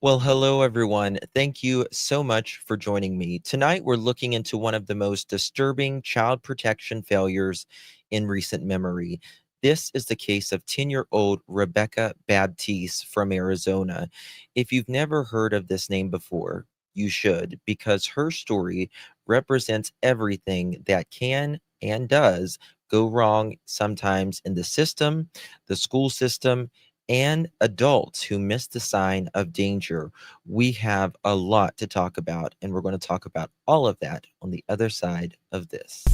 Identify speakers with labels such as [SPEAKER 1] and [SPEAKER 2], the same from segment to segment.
[SPEAKER 1] Well, hello, everyone. Thank you so much for joining me. Tonight, we're looking into one of the most disturbing child protection failures in recent memory. This is the case of 10-year-old Rebekah Baptiste from Arizona. If you've never heard of this name before, you should, because her story represents everything that can and does go wrong sometimes in the system, the school system, and adults who miss the sign of danger. We have a lot to talk about, and we're going to talk about all of that on the other side of this.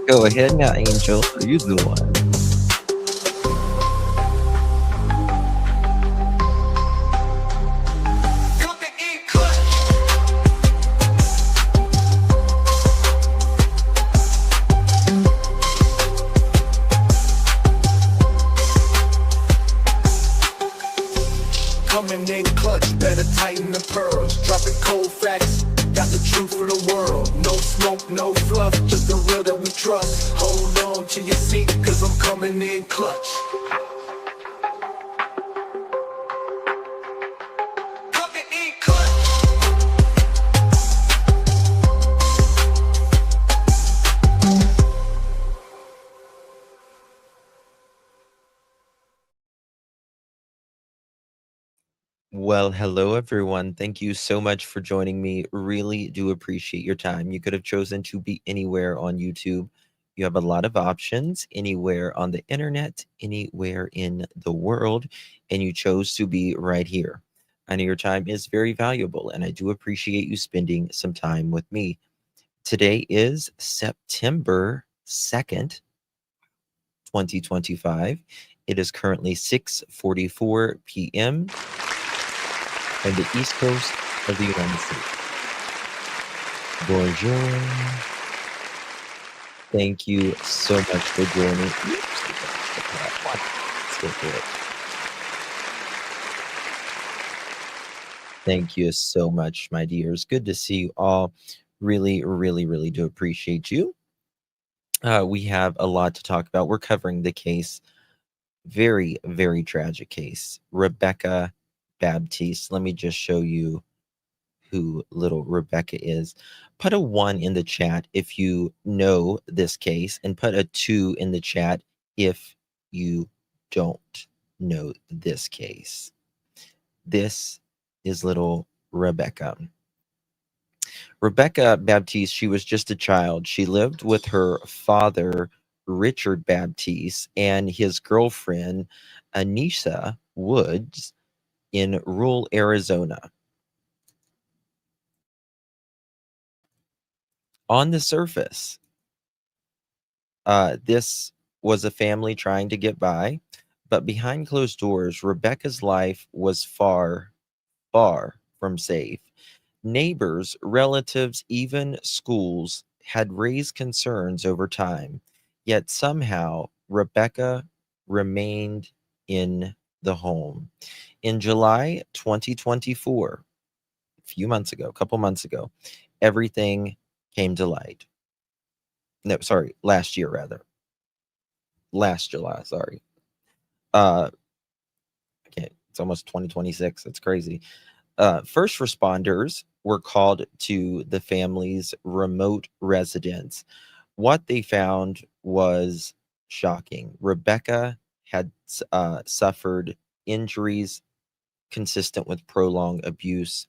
[SPEAKER 1] Go ahead now, Angel. You the one.
[SPEAKER 2] Coming in clutch, better tighten the pearls. Dropping cold facts, got the truth for the world. No smoke, no fluff, just the real that we trust. Hold on to your seat, cause I'm coming in clutch. Coming in clutch.
[SPEAKER 1] Well, hello, everyone. Thank you so much for joining me. Really do appreciate your time. You could have chosen to be anywhere on YouTube. You have a lot of options anywhere on the internet, anywhere in the world, and you chose to be right here. I know your time is very valuable, and I do appreciate you spending some time with me. Today is September 2nd, 2025. It is currently 6:44 p.m. on the East Coast of the United States. Bonjour. Thank you so much for joining. Oops, let's go for it. Thank you so much, my dears. Good to see you all. Really, really, really do appreciate you. We have a lot to talk about. We're covering the case, very, very tragic case, Rebekah Baptiste. Let me just show you who little Rebekah is. Put a 1 in the chat if you know this case, and put a 2 in the chat if you don't know this case. This is little Rebekah. Rebekah Baptiste, she was just a child. She lived with her father, Richard Baptiste, and his girlfriend, Anisha Woods, in rural Arizona. On the surface, this was a family trying to get by, but behind closed doors, Rebekah's life was far, far from safe. Neighbors, relatives, even schools had raised concerns over time, yet somehow Rebekah remained in the home. In July 2024, a couple months ago, everything came to light. No, sorry, last year rather. Last July, sorry. Okay, it's almost 2026. It's crazy. First responders were called to the family's remote residence. What they found was shocking. Rebekah had suffered injuries consistent with prolonged abuse.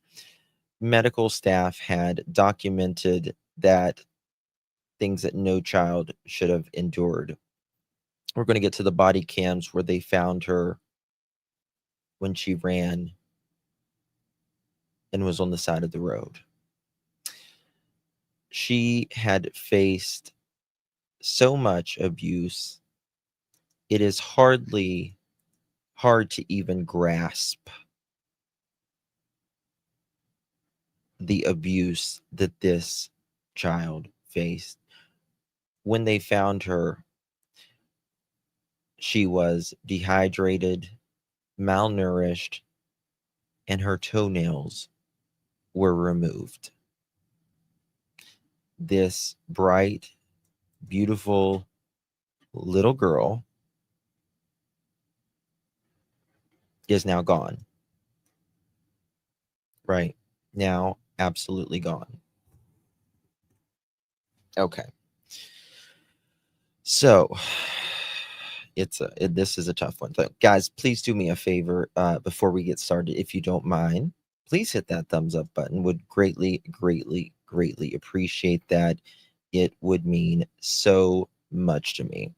[SPEAKER 1] Medical staff had documented that things that no child should have endured. We're going to get to the body cams where they found her when she ran and was on the side of the road. She had faced so much abuse, it is hardly hard to even grasp the abuse that this child faced. When they found her, she was dehydrated, malnourished, and her toenails were removed. This bright, beautiful little girl is now gone. Right now, absolutely gone. Okay. So this is a tough one. So, guys, please do me a favor before we get started, if you don't mind. Please hit that thumbs up button. Would greatly, greatly, greatly appreciate that. It would mean so much to me.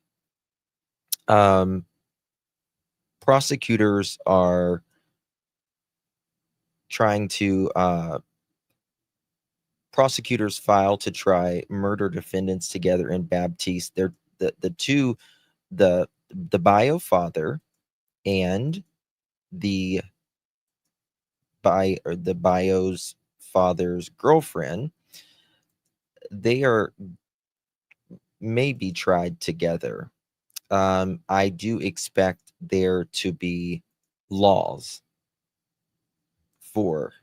[SPEAKER 1] Prosecutors are trying to prosecutors file to try murder defendants together in Baptiste. They're the two, the bio father and the bio's father's girlfriend. They are maybe tried together. I do expect there to be laws for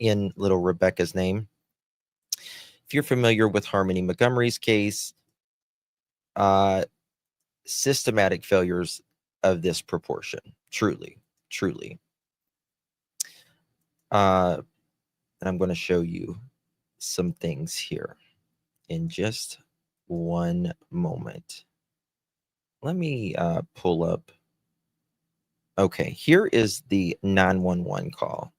[SPEAKER 1] in little Rebekah's name. If you're familiar with Harmony Montgomery's case, systematic failures of this proportion, truly. And I'm going to show you some things here in just one moment. Let me pull up. Okay, here is the 911 call.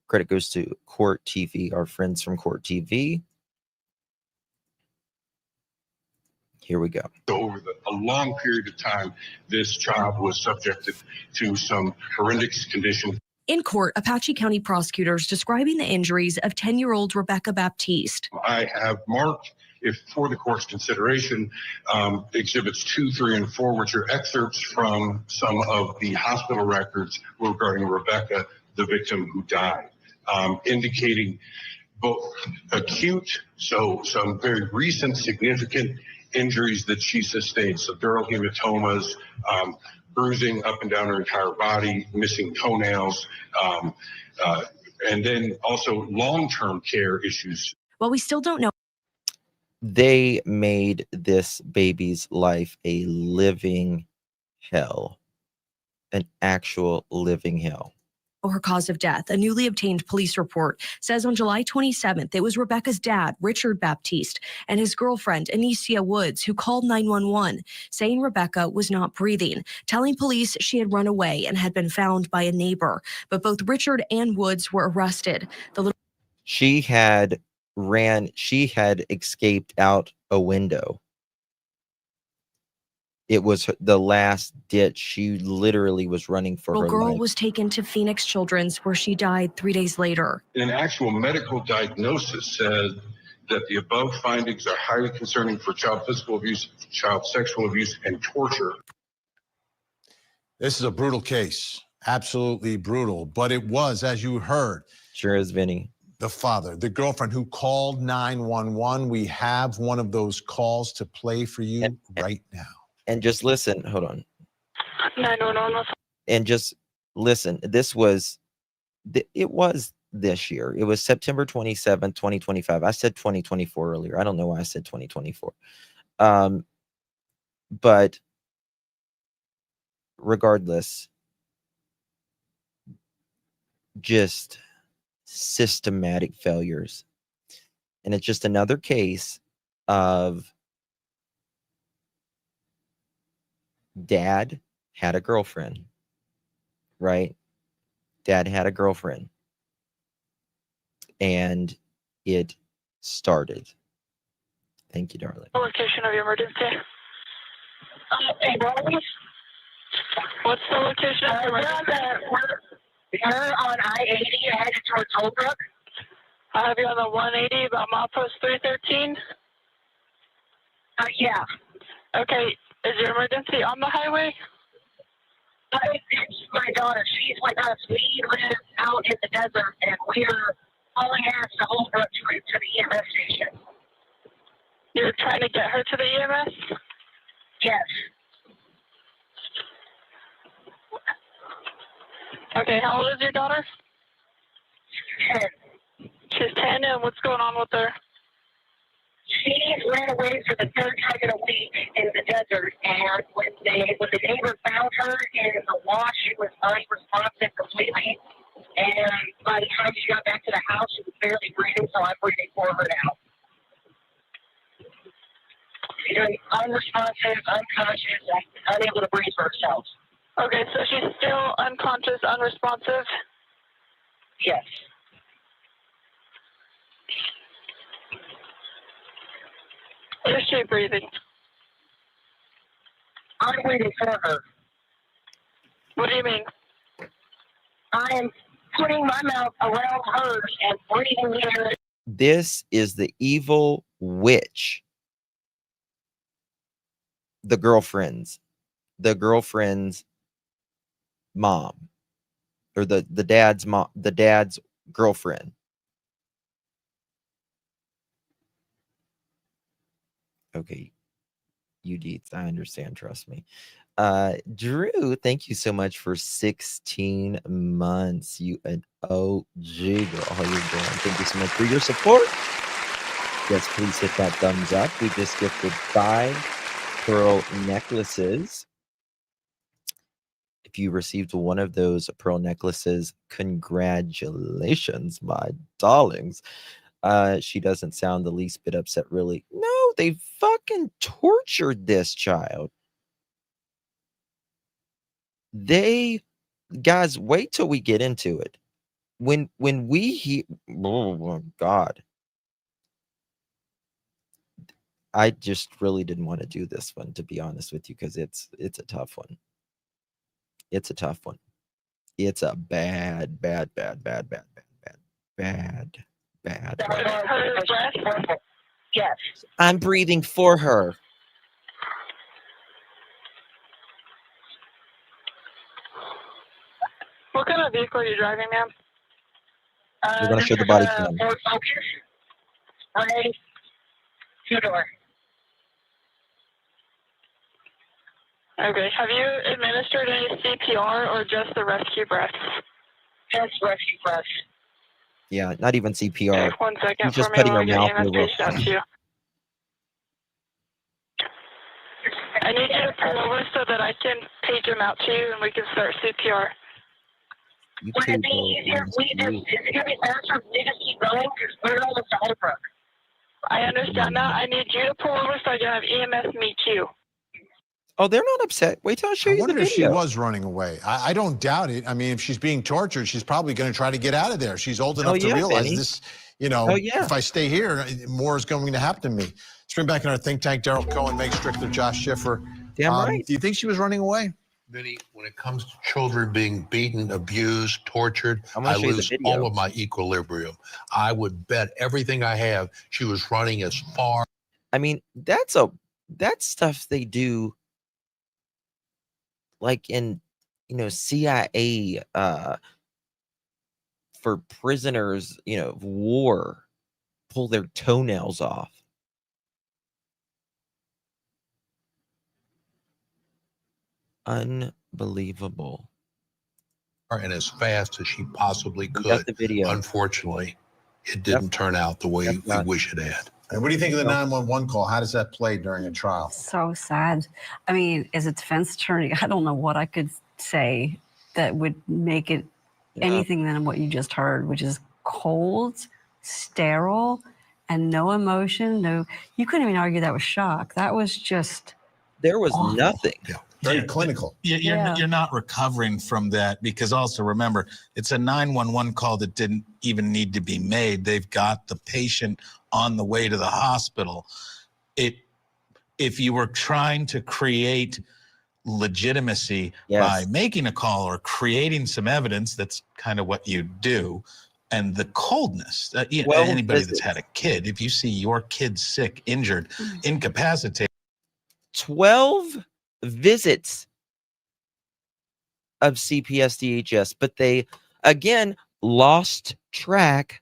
[SPEAKER 1] Credit goes to Court TV, our friends from Court TV. Here we go.
[SPEAKER 3] Over a long period of time, this child was subjected to some horrendous conditions.
[SPEAKER 4] In court, Apache County prosecutors describing the injuries of 10-year-old Rebekah Baptiste.
[SPEAKER 3] I have marked, if for the court's consideration, exhibits 2, 3, and 4, which are excerpts from some of the hospital records regarding Rebekah, the victim who died, indicating both acute, so some very recent significant injuries that she sustained, subdural hematomas, bruising up and down her entire body, missing toenails, and then also long-term care issues.
[SPEAKER 4] Well, we still don't know.
[SPEAKER 1] They made this baby's life a living hell, an actual living hell.
[SPEAKER 4] Her cause of death. A newly obtained police report says on July 27th, it was Rebekah's dad, Richard Baptiste, and his girlfriend, Anicia Woods, who called 911, saying Rebekah was not breathing, telling police she had run away and had been found by a neighbor. But both Richard and Woods were arrested.
[SPEAKER 1] She had escaped out a window. It was the last ditch. She literally was running for her life.
[SPEAKER 4] The girl was taken to Phoenix Children's, where she died 3 days later.
[SPEAKER 3] An actual medical diagnosis said that the above findings are highly concerning for child physical abuse, child sexual abuse, and torture.
[SPEAKER 5] This is a brutal case, absolutely brutal. But it was, as you heard,
[SPEAKER 1] sure is, Vinny,
[SPEAKER 5] the father, the girlfriend who called 911. We have one of those calls to play for you right now.
[SPEAKER 1] And just listen, hold on.
[SPEAKER 6] 911.
[SPEAKER 1] And just listen, it was this year. It was September 27th, 2025. I said 2024 earlier. I don't know why I said 2024. But regardless, just systematic failures. And it's just another case of dad had a girlfriend, right? Dad had a girlfriend. And it started. Thank you, darling.
[SPEAKER 6] The location of your emergency. Hey, what's the location of your emergency? We're on I-80 headed towards Holbrook. I have you on the 180 about milepost 313. Yeah. Okay. Is your emergency on the highway? It's my daughter. She's with us. We live out in the desert, and we're calling ass to Holbrook to the EMS station. You're trying to get her to the EMS? Yes. Okay, how old is your daughter? 10. She's 10, and what's going on with her? She ran away for the third time in a week in the desert, and when the neighbor found her in the wash, she was unresponsive completely. And by the time she got back to the house, she was barely breathing, so I'm breathing for her now. She's unresponsive, unconscious, and unable to breathe for herself. Okay, so she's still unconscious, unresponsive? Yes. Is she breathing? I'm breathing for her. What do you mean? I am putting my mouth around hers and breathing in her.
[SPEAKER 1] This is the evil witch. The girlfriend's mom, or the dad's mom, the dad's girlfriend. Okay, you deets, I understand, trust me. Drew, thank you so much for 16 months. You an OG girl. How you doing? Thank you so much for your support. Yes, please hit that thumbs up. We just gifted 5 pearl necklaces. If you received one of those pearl necklaces, congratulations, my darlings. She doesn't sound the least bit upset, really. No, they fucking tortured this child. Guys, wait till we get into it. When we hear, oh God, I just really didn't want to do this one, to be honest with you, because it's a tough one. It's a tough one. It's a bad.
[SPEAKER 6] Yes.
[SPEAKER 1] I'm breathing for her.
[SPEAKER 6] What kind of vehicle are you driving, ma'am?
[SPEAKER 1] We're going to show the body cam.
[SPEAKER 6] Ford Focus. Gray. 2-door. Okay. Have you administered any CPR or just the rescue breath? Just rescue breath.
[SPEAKER 1] Yeah, not even CPR.
[SPEAKER 6] Okay, 1 second.
[SPEAKER 1] He's just putting her mouth in the
[SPEAKER 6] out to you. I need you to pull over so that I can page him out to you and we can start CPR.
[SPEAKER 1] You
[SPEAKER 6] Would
[SPEAKER 1] too,
[SPEAKER 6] it be easier if we just, is it going to be faster if we just keep going? Because we're almost to Holbrook. I understand that. I need you to pull over so I can have EMS meet you.
[SPEAKER 1] Oh, they're not upset. Wait till I show
[SPEAKER 5] I
[SPEAKER 1] you the
[SPEAKER 5] wonder
[SPEAKER 1] video.
[SPEAKER 5] if she was running away. I don't doubt it. I mean, if she's being tortured, she's probably going to try to get out of there. She's old enough to realize
[SPEAKER 1] Benny.
[SPEAKER 5] this, you know, if I stay here, more is going to happen to me. Let's bring back in our think tank, Daryl Cohen, Meg Strickler, Josh Schiffer.
[SPEAKER 1] Damn right.
[SPEAKER 5] Do you think she was running away?
[SPEAKER 7] Vinny, when it comes to children being beaten, abused, tortured,
[SPEAKER 1] I
[SPEAKER 7] I lose all of my equilibrium. I would bet everything I have she was running as far.
[SPEAKER 1] I mean, that's stuff they do, like in, CIA, for prisoners, of war, pull their toenails off. Unbelievable.
[SPEAKER 7] And as fast as she possibly
[SPEAKER 1] We got
[SPEAKER 7] could.
[SPEAKER 1] the video.
[SPEAKER 7] Unfortunately, it didn't turn out the way we wish it had.
[SPEAKER 5] And what do you think of the 911 call? How does that play during a trial?
[SPEAKER 8] So sad. I mean, as a defense attorney, I don't know what I could say that would make it anything than what you just heard, which is cold, sterile, and no emotion. You couldn't even argue that was shock. That was just
[SPEAKER 1] There was
[SPEAKER 8] awful.
[SPEAKER 1] nothing.
[SPEAKER 7] Yeah.
[SPEAKER 5] very clinical.
[SPEAKER 9] You're not recovering from that, because also remember, it's a 911 call that didn't even need to be made. They've got the patient on the way to the hospital. If you were trying to create legitimacy by making a call or creating some evidence, that's kind of what you do. And the coldness, anybody that's had a kid, if you see your kid sick, injured, incapacitated.
[SPEAKER 1] 12 visits of CPS DHS, but they, again, lost track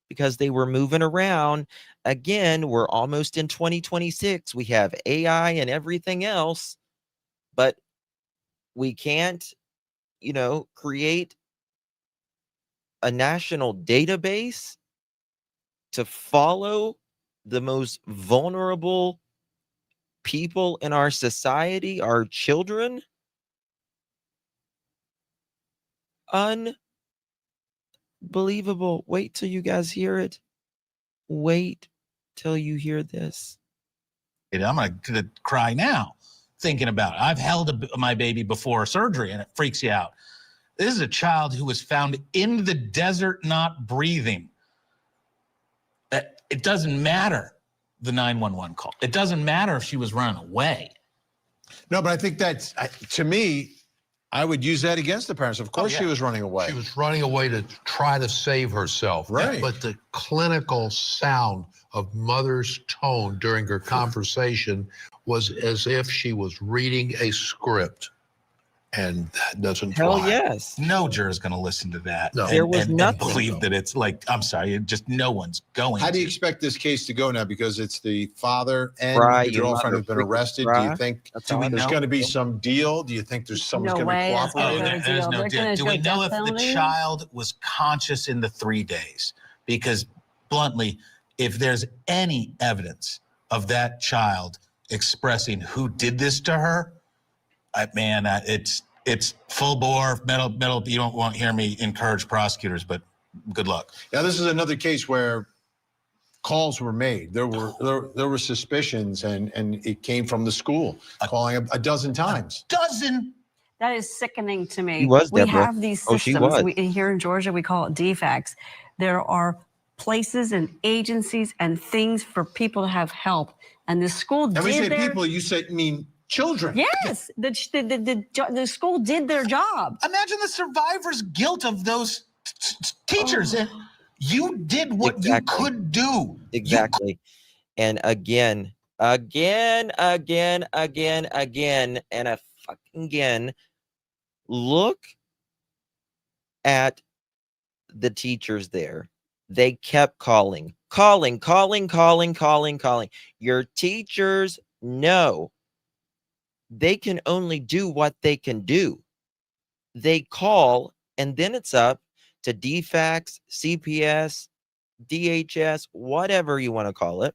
[SPEAKER 1] because they were moving around. Again, we're almost in 2026. We have AI and everything else, but we can't, create a national database to follow the most vulnerable people in our society, our children. Unbelievable. Wait till you guys hear it. Wait till you hear this.
[SPEAKER 9] I'm gonna cry now thinking about it. I've held my baby before surgery, and it freaks you out. This is a child who was found in the desert, not breathing. It doesn't matter the 911 call. It doesn't matter if she was running away.
[SPEAKER 5] No, but I think that's, to me, I would use that against the parents. Of course she was running away.
[SPEAKER 7] She was running away to try to save herself.
[SPEAKER 5] Right.
[SPEAKER 7] But the clinical sound of mother's tone during her conversation was as if she was reading a script. And that doesn't
[SPEAKER 1] Hell
[SPEAKER 7] fly.
[SPEAKER 1] yes.
[SPEAKER 9] No juror is going to listen to that.
[SPEAKER 7] No.
[SPEAKER 1] There was
[SPEAKER 9] and
[SPEAKER 1] nothing.
[SPEAKER 9] believe that it's like, I'm sorry, just no one's going.
[SPEAKER 5] How do you
[SPEAKER 9] to.
[SPEAKER 5] expect this case to go now? Because it's the father and
[SPEAKER 1] Fry,
[SPEAKER 5] the
[SPEAKER 1] you
[SPEAKER 5] girlfriend who've been
[SPEAKER 1] mother freaking
[SPEAKER 5] arrested.
[SPEAKER 1] fry.
[SPEAKER 5] Do you think
[SPEAKER 1] That's
[SPEAKER 9] Do
[SPEAKER 1] all
[SPEAKER 9] we
[SPEAKER 1] I
[SPEAKER 5] there's
[SPEAKER 1] know.
[SPEAKER 5] going to be some deal? Do you think there's someone's
[SPEAKER 8] No
[SPEAKER 5] going to
[SPEAKER 8] way,
[SPEAKER 5] be
[SPEAKER 8] that's not
[SPEAKER 5] cooperating?
[SPEAKER 8] gonna
[SPEAKER 9] There's
[SPEAKER 8] deal.
[SPEAKER 9] no
[SPEAKER 8] They're
[SPEAKER 9] deal.
[SPEAKER 8] gonna
[SPEAKER 9] Do we
[SPEAKER 8] do
[SPEAKER 9] know
[SPEAKER 8] death
[SPEAKER 9] if the
[SPEAKER 8] penalty?
[SPEAKER 9] child was conscious in the 3 days? Because bluntly, if there's any evidence of that child expressing who did this to her, it's full bore, metal. You don't want to hear me encourage prosecutors, but good luck.
[SPEAKER 5] Now, this is another case where calls were made. There were suspicions, and it came from the school, calling a dozen times.
[SPEAKER 9] Dozen.
[SPEAKER 8] That is sickening to me.
[SPEAKER 1] She was,
[SPEAKER 8] we
[SPEAKER 1] Deborah.
[SPEAKER 8] have these
[SPEAKER 1] Oh, she
[SPEAKER 8] systems.
[SPEAKER 1] was.
[SPEAKER 8] Here in Georgia, we call it defects. There are places and agencies and things for people to have help. And the school
[SPEAKER 5] And we say
[SPEAKER 8] did their...
[SPEAKER 5] people, you say mean children.
[SPEAKER 8] Yes, the school did their job.
[SPEAKER 9] Imagine the survivor's guilt of those teachers.
[SPEAKER 8] Oh.
[SPEAKER 9] You did what you could do.
[SPEAKER 1] Exactly. And again, and again, look at the teachers there. They kept calling. Your teachers know they can only do what they can do. They call, and then it's up to DFACS, CPS, DHS, whatever you want to call it.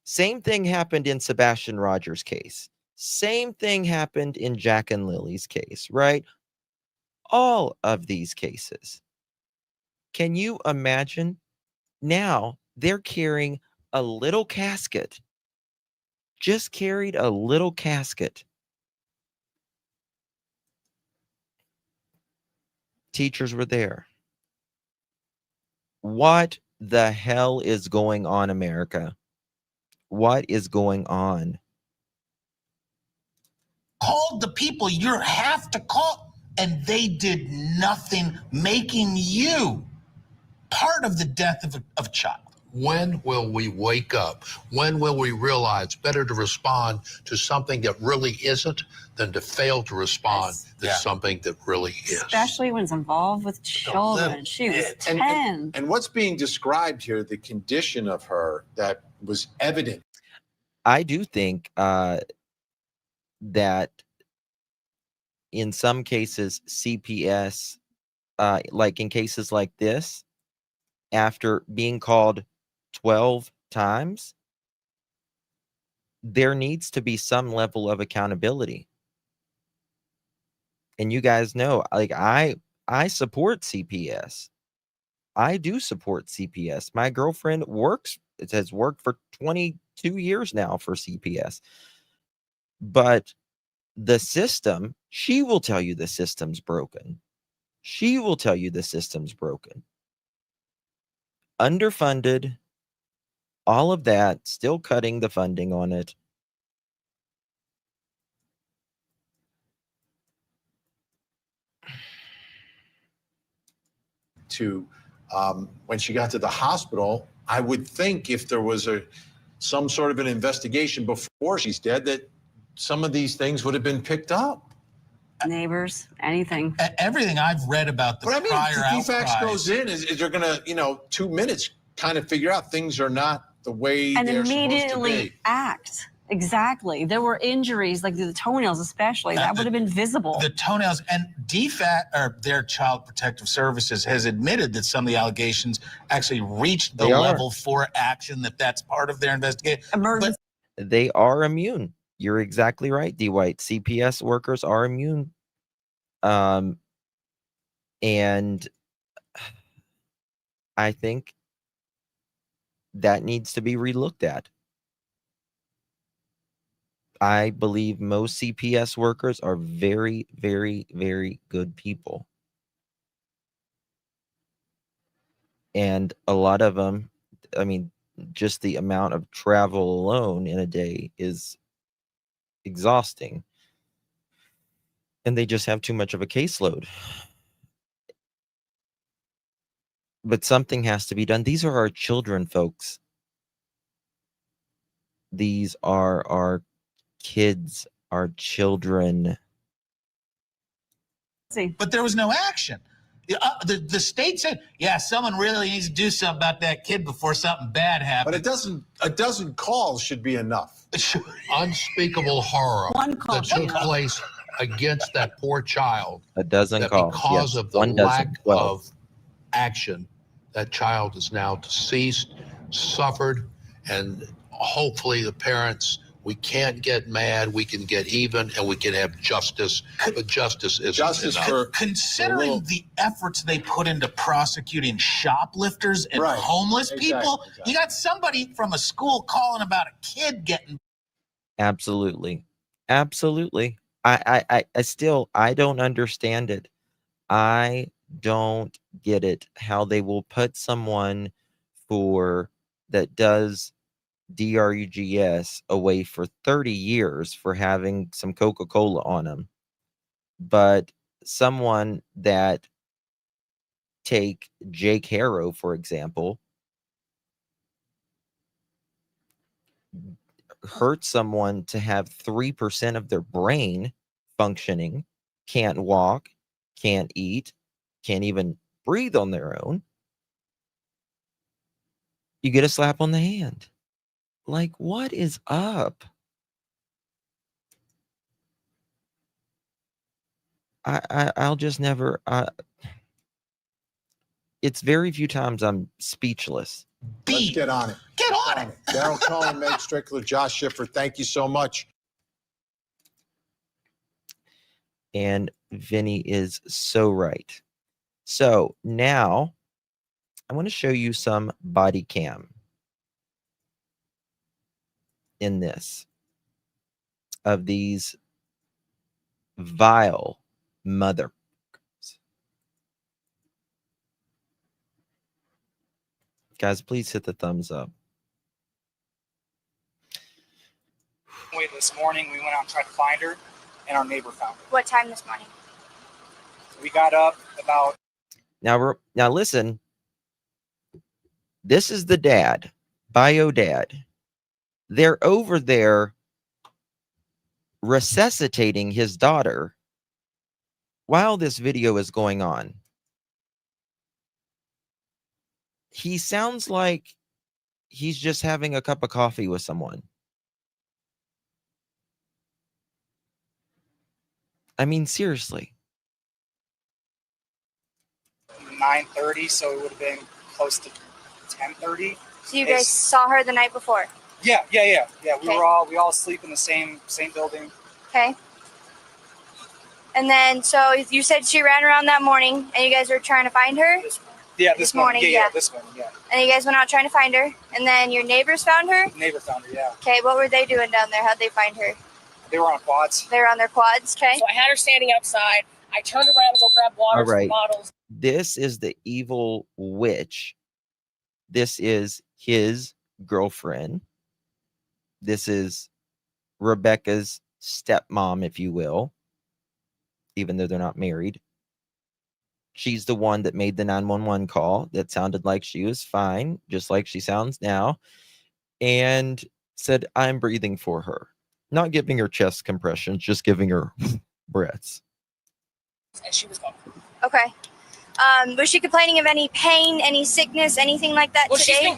[SPEAKER 1] Same thing happened in Sebastian Rogers' case. Same thing happened in Jack and Lily's case, right? All of these cases. Can you imagine? Now they're carrying a little casket. Just carried a little casket. Teachers were there. What the hell is going on, America? What is going on?
[SPEAKER 9] Called the people you have to call, and they did nothing, making you part of the death of a child.
[SPEAKER 7] When will we wake up? When will we realize better to respond to something that really isn't than to fail to respond to something that really is?
[SPEAKER 8] Especially when it's involved with children. She was 10.
[SPEAKER 5] And what's being described here, the condition of her that was evident.
[SPEAKER 1] I do think that in some cases, CPS, like in cases like this, after being called 12 times, there needs to be some level of accountability. And you guys know, like I support CPS. I do support CPS. My girlfriend has worked for 22 years now for CPS. But the system, she will tell you the system's broken. She will tell you the system's broken. Underfunded, all of that, still cutting the funding on it.
[SPEAKER 5] To when she got to the hospital, I would think if there was some sort of an investigation before she's dead, that some of these things would have been picked up.
[SPEAKER 8] Neighbors, anything.
[SPEAKER 9] Everything I've read about the
[SPEAKER 5] But I mean,
[SPEAKER 9] prior
[SPEAKER 5] if the fax
[SPEAKER 9] outcries.
[SPEAKER 5] goes in, is they're going to, 2 minutes kind of figure out things are not the way
[SPEAKER 8] And
[SPEAKER 5] they're supposed to
[SPEAKER 8] immediately
[SPEAKER 5] be.
[SPEAKER 8] act. Exactly. There were injuries, like the toenails especially, that would have been visible.
[SPEAKER 9] The toenails and DFAT, or their Child Protective Services, has admitted that some of the allegations actually reached the
[SPEAKER 1] They are.
[SPEAKER 9] level for action, that's part of their investigation.
[SPEAKER 8] Emergency.
[SPEAKER 1] They are immune. You're exactly right, D. White. CPS workers are immune. And I think that needs to be relooked at. I believe most CPS workers are very, very, very good people. And a lot of them, I mean, just the amount of travel alone in a day is exhausting. And they just have too much of a caseload. But something has to be done. These are our children, folks. These are our kids, our children.
[SPEAKER 9] But there was no action. The state said, yeah, someone really needs to do something about that kid before something bad happens.
[SPEAKER 5] But a dozen calls should be enough.
[SPEAKER 7] Unspeakable horror
[SPEAKER 8] One call
[SPEAKER 7] that
[SPEAKER 8] should
[SPEAKER 7] took
[SPEAKER 8] be
[SPEAKER 7] place against that poor child.
[SPEAKER 1] A dozen
[SPEAKER 7] That
[SPEAKER 1] calls.
[SPEAKER 7] because
[SPEAKER 1] Yes,
[SPEAKER 7] of the
[SPEAKER 1] 1 dozen,
[SPEAKER 7] lack
[SPEAKER 1] 12.
[SPEAKER 7] of action, that child is now deceased, suffered, and hopefully the parents, we can't get mad, we can get even, and we can have justice, but justice isn't
[SPEAKER 5] Justice
[SPEAKER 7] enough.
[SPEAKER 5] for
[SPEAKER 9] Considering the efforts they put into prosecuting shoplifters and
[SPEAKER 5] Right.
[SPEAKER 9] homeless
[SPEAKER 5] Exactly,
[SPEAKER 9] people,
[SPEAKER 5] exactly.
[SPEAKER 9] you got somebody from a school calling about a kid getting.
[SPEAKER 1] Absolutely. Absolutely. I still, I don't understand it. I don't get it how they will put someone that does DRUGS away for 30 years for having some Coca-Cola on them. But someone that, take Jake Harrow, for example, hurt someone to have 3% of their brain functioning, can't walk, can't eat, can't even breathe on their own. You get a slap on the hand. Like, what is up? I'll just never. It's very few times I'm speechless.
[SPEAKER 5] Let's get on it.
[SPEAKER 9] Get on it.
[SPEAKER 5] Daryl Cohen, Meg Strickler, Josh Schiffer, thank you so much.
[SPEAKER 1] And Vinny is so right. So now I want to show you some body cam in this of these vile mother. Guys, please hit the thumbs up.
[SPEAKER 10] This morning, we went out and tried to find her, and our neighbor found her.
[SPEAKER 11] What time this morning?
[SPEAKER 10] We got up about.
[SPEAKER 1] Now listen. This is the dad, bio dad. They're over there resuscitating his daughter while this video is going on. He sounds like he's just having a cup of coffee with someone. I mean, seriously.
[SPEAKER 10] 9:30, so it would have been close to 10:30.
[SPEAKER 11] So you guys saw her the night before?
[SPEAKER 10] Yeah. We
[SPEAKER 11] Okay.
[SPEAKER 10] we all sleep in the same building.
[SPEAKER 11] Okay. And then, so you said she ran around that morning, and you guys were trying to find her?
[SPEAKER 10] This morning.
[SPEAKER 11] Yeah.
[SPEAKER 10] This morning, yeah.
[SPEAKER 11] And you guys went out trying to find her, and then your neighbors found her?
[SPEAKER 10] Neighbor found her, yeah.
[SPEAKER 11] Okay, what were they doing down there? How'd they find her?
[SPEAKER 10] They were on quads.
[SPEAKER 11] They were on their quads. Okay.
[SPEAKER 6] So I had her standing outside. I turned around to go grab water
[SPEAKER 1] All right.
[SPEAKER 6] from bottles.
[SPEAKER 1] This is the evil witch. This is his girlfriend. This is Rebekah's stepmom, if you will, even though they're not married. She's the one that made the 911 call that sounded like she was fine, just like she sounds now, and said, I'm breathing for her. Not giving her chest compressions, just giving her breaths.
[SPEAKER 6] And she was gone.
[SPEAKER 11] Okay. Was she complaining of any pain, any sickness, anything like that
[SPEAKER 6] Well,
[SPEAKER 11] today?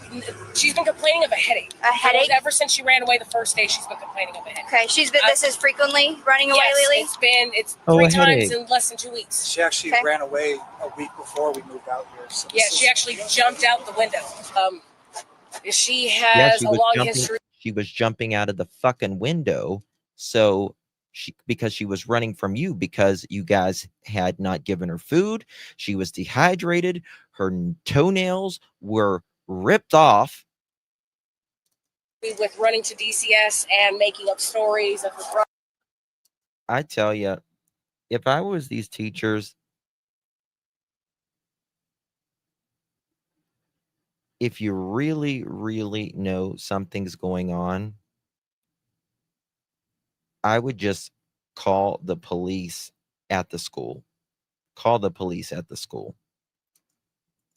[SPEAKER 6] she's been complaining of a headache.
[SPEAKER 11] A headache?
[SPEAKER 6] Ever since she ran away the first day, she's been complaining of a headache.
[SPEAKER 11] Okay, she's been this is frequently running away lately?
[SPEAKER 6] It's
[SPEAKER 1] Oh,
[SPEAKER 6] three
[SPEAKER 1] a
[SPEAKER 6] times
[SPEAKER 1] headache.
[SPEAKER 6] in less than 2 weeks.
[SPEAKER 10] She actually
[SPEAKER 11] Okay.
[SPEAKER 10] ran away a week before we moved out here. So
[SPEAKER 6] Yeah,
[SPEAKER 10] this
[SPEAKER 6] she
[SPEAKER 10] is-
[SPEAKER 6] actually jumped out the window. She
[SPEAKER 1] Yeah,
[SPEAKER 6] has a long history.
[SPEAKER 1] she was jumping out of the fucking window. So because she was running from you because you guys had not given her food. She was dehydrated. Her toenails were ripped off.
[SPEAKER 6] With running to DCS and making up stories of her brother.
[SPEAKER 1] I tell you, if I was these teachers, if you really, really know something's going on, I would just call the police at the school. Call the police at the school.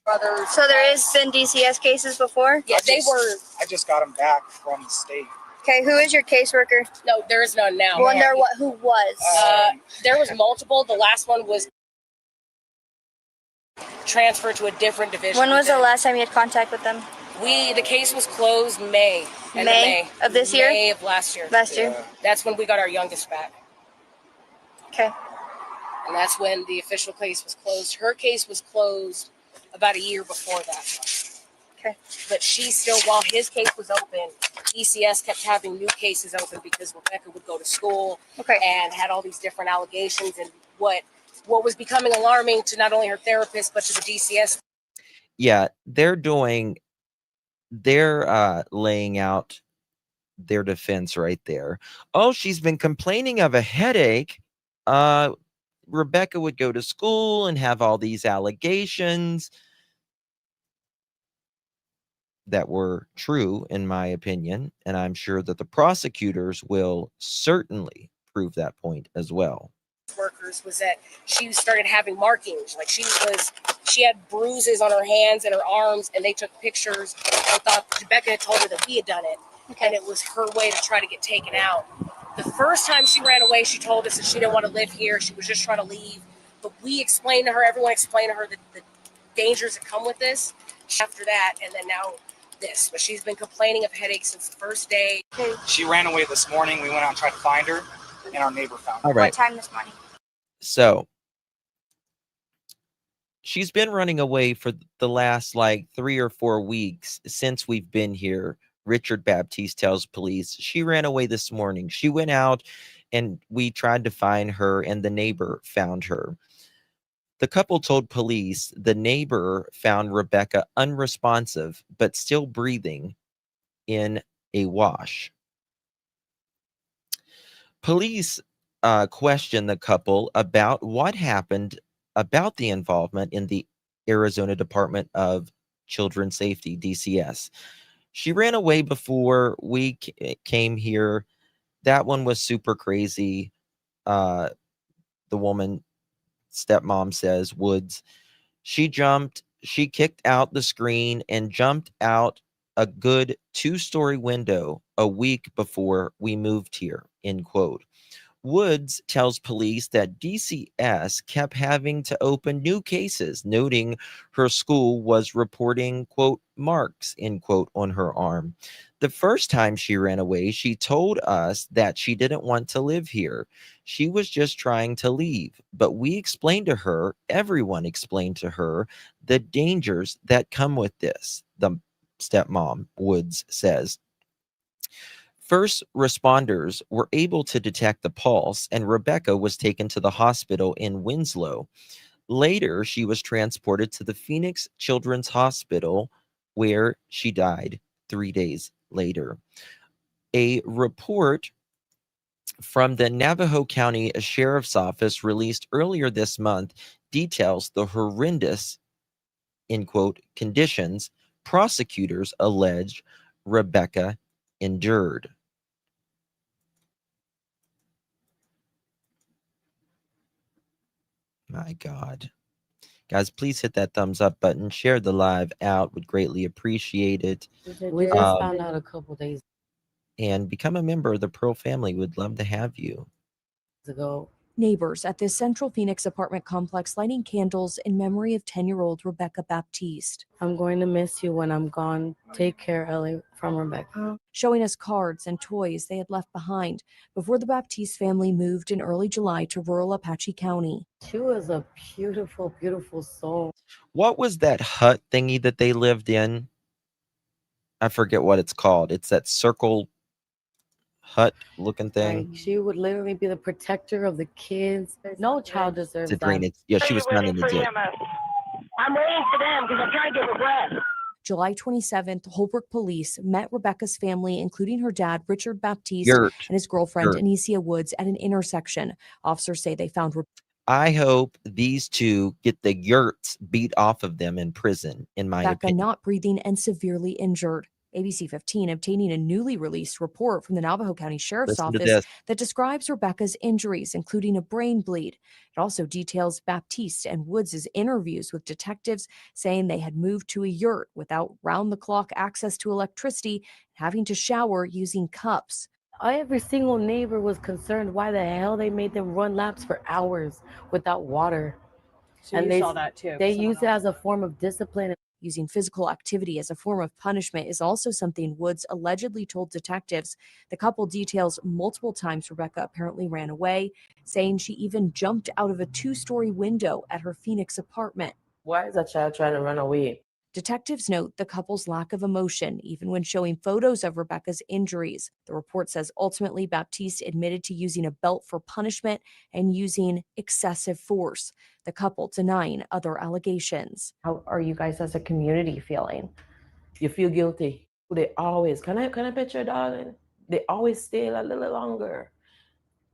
[SPEAKER 6] Brothers.
[SPEAKER 11] So there has been DCS cases before?
[SPEAKER 6] Yeah,
[SPEAKER 10] I just got them back from the state.
[SPEAKER 11] Okay, who is your caseworker?
[SPEAKER 6] No, there is none now.
[SPEAKER 11] Wonder who was.
[SPEAKER 6] There was multiple. The last one was transferred to a different division.
[SPEAKER 11] When was the last time you had contact with them?
[SPEAKER 6] The case was closed May. End
[SPEAKER 11] May of this year?
[SPEAKER 6] May of last year.
[SPEAKER 11] Last year?
[SPEAKER 6] That's when we got our youngest back.
[SPEAKER 11] Okay.
[SPEAKER 6] And that's when the official case was closed. Her case was closed about a year before that.
[SPEAKER 11] Okay.
[SPEAKER 6] But she still, while his case was open, DCS kept having new cases open because Rebekah would go to school and had all these different allegations, and what was becoming alarming to not only her therapist but to the DCS.
[SPEAKER 1] Yeah, they're laying out their defense right there. Oh, she's been complaining of a headache. Rebekah would go to school and have all these allegations that were true, in my opinion, and I'm sure that the prosecutors will certainly prove that point as well.
[SPEAKER 6] Workers was that she started having markings, like she had bruises on her hands and her arms, and they took pictures and thought Rebekah had told her that we had done it, and it was her way to try to get taken out. The first time she ran away, she told us that she didn't want to live here, she was just trying to leave, but we explained to her, everyone explained to her the dangers that come with this. After that, and then now this, but she's been complaining of headaches since the first day.
[SPEAKER 10] She ran away this morning. We went out and tried to find her, and our neighbor found her.
[SPEAKER 1] All right.
[SPEAKER 11] What time this morning?
[SPEAKER 1] So she's been running away for the last 3 or 4 weeks since we've been here. Richard Baptiste tells police she ran away this morning. She went out and we tried to find her, and the neighbor found her. The couple told police the neighbor found Rebekah unresponsive but still breathing in a wash. Police questioned the couple about what happened, about the involvement in the Arizona Department of Children's Safety, DCS. She ran away before we came here. That one was super crazy. The woman, stepmom says, Woods, she kicked out the screen and jumped out a good 2-story window a week before we moved here, end quote. Woods tells police that DCS kept having to open new cases, noting her school was reporting, quote, marks, end quote, on her arm. The first time she ran away, she told us that she didn't want to live here. She was just trying to leave. But we explained to her, everyone explained to her, the dangers that come with this, the stepmom, Woods says. First responders were able to detect the pulse, and Rebekah was taken to the hospital in Winslow. Later, she was transported to the Phoenix Children's Hospital, where she died 3 days later. A report from the Navajo County Sheriff's Office released earlier this month details the horrendous, in quote, conditions prosecutors allege Rebekah endured. My God. Guys, please hit that thumbs up button. Share the live out. Would greatly appreciate it.
[SPEAKER 12] We just found out a couple days
[SPEAKER 1] And become a member of the Pearl family. Would love to have you.
[SPEAKER 12] ago.
[SPEAKER 4] Neighbors at this Central Phoenix apartment complex lighting candles in memory of 10-year-old Rebekah Baptiste.
[SPEAKER 12] I'm going to miss you when I'm gone. Take care, Ellie, from Rebekah.
[SPEAKER 4] Showing us cards and toys they had left behind before the Baptiste family moved in early July to rural Apache County.
[SPEAKER 12] She was a beautiful, beautiful soul.
[SPEAKER 1] What was that hut thingy that they lived in? I forget what it's called. It's that circle hut looking thing.
[SPEAKER 12] Like, she would literally be the protector of the kids. No child deserves
[SPEAKER 1] It's a drainage.
[SPEAKER 12] that.
[SPEAKER 1] Yeah, she was found in the ditch.
[SPEAKER 6] I'm waiting for them because I'm trying to get a breath.
[SPEAKER 4] July 27th, Holbrook police met Rebekah's family, including her dad, Richard Baptiste,
[SPEAKER 1] Yurt.
[SPEAKER 4] and his girlfriend,
[SPEAKER 1] Yurt.
[SPEAKER 4] Anicia Woods, at an intersection. Officers say they found
[SPEAKER 1] I hope these two get the yurts beat off of them in prison, in my
[SPEAKER 4] Rebekah
[SPEAKER 1] opinion.
[SPEAKER 4] not breathing and severely injured. ABC 15 obtaining a newly released report from the Navajo County Sheriff's
[SPEAKER 1] Listen to
[SPEAKER 4] Office
[SPEAKER 1] this.
[SPEAKER 4] that describes Rebekah's injuries, including a brain bleed. It also details Baptiste and Woods' interviews with detectives, saying they had moved to a yurt without round-the-clock access to electricity, having to shower using cups.
[SPEAKER 12] Every single neighbor was concerned why the hell they made them run laps for hours without water.
[SPEAKER 4] So
[SPEAKER 12] And
[SPEAKER 4] you
[SPEAKER 12] they
[SPEAKER 4] saw that too.
[SPEAKER 12] They use it as a form of discipline.
[SPEAKER 4] Using physical activity as a form of punishment is also something Woods allegedly told detectives. The couple details multiple times Rebekah apparently ran away, saying she even jumped out of a 2-story window at her Phoenix apartment.
[SPEAKER 12] Why is a child trying to run away?
[SPEAKER 4] Detectives note the couple's lack of emotion, even when showing photos of Rebekah's injuries. The report says ultimately Baptiste admitted to using a belt for punishment and using excessive force, the couple denying other allegations.
[SPEAKER 13] How are you guys as a community feeling?
[SPEAKER 12] You feel guilty. They always, can I pet your darling? They always stay a little longer.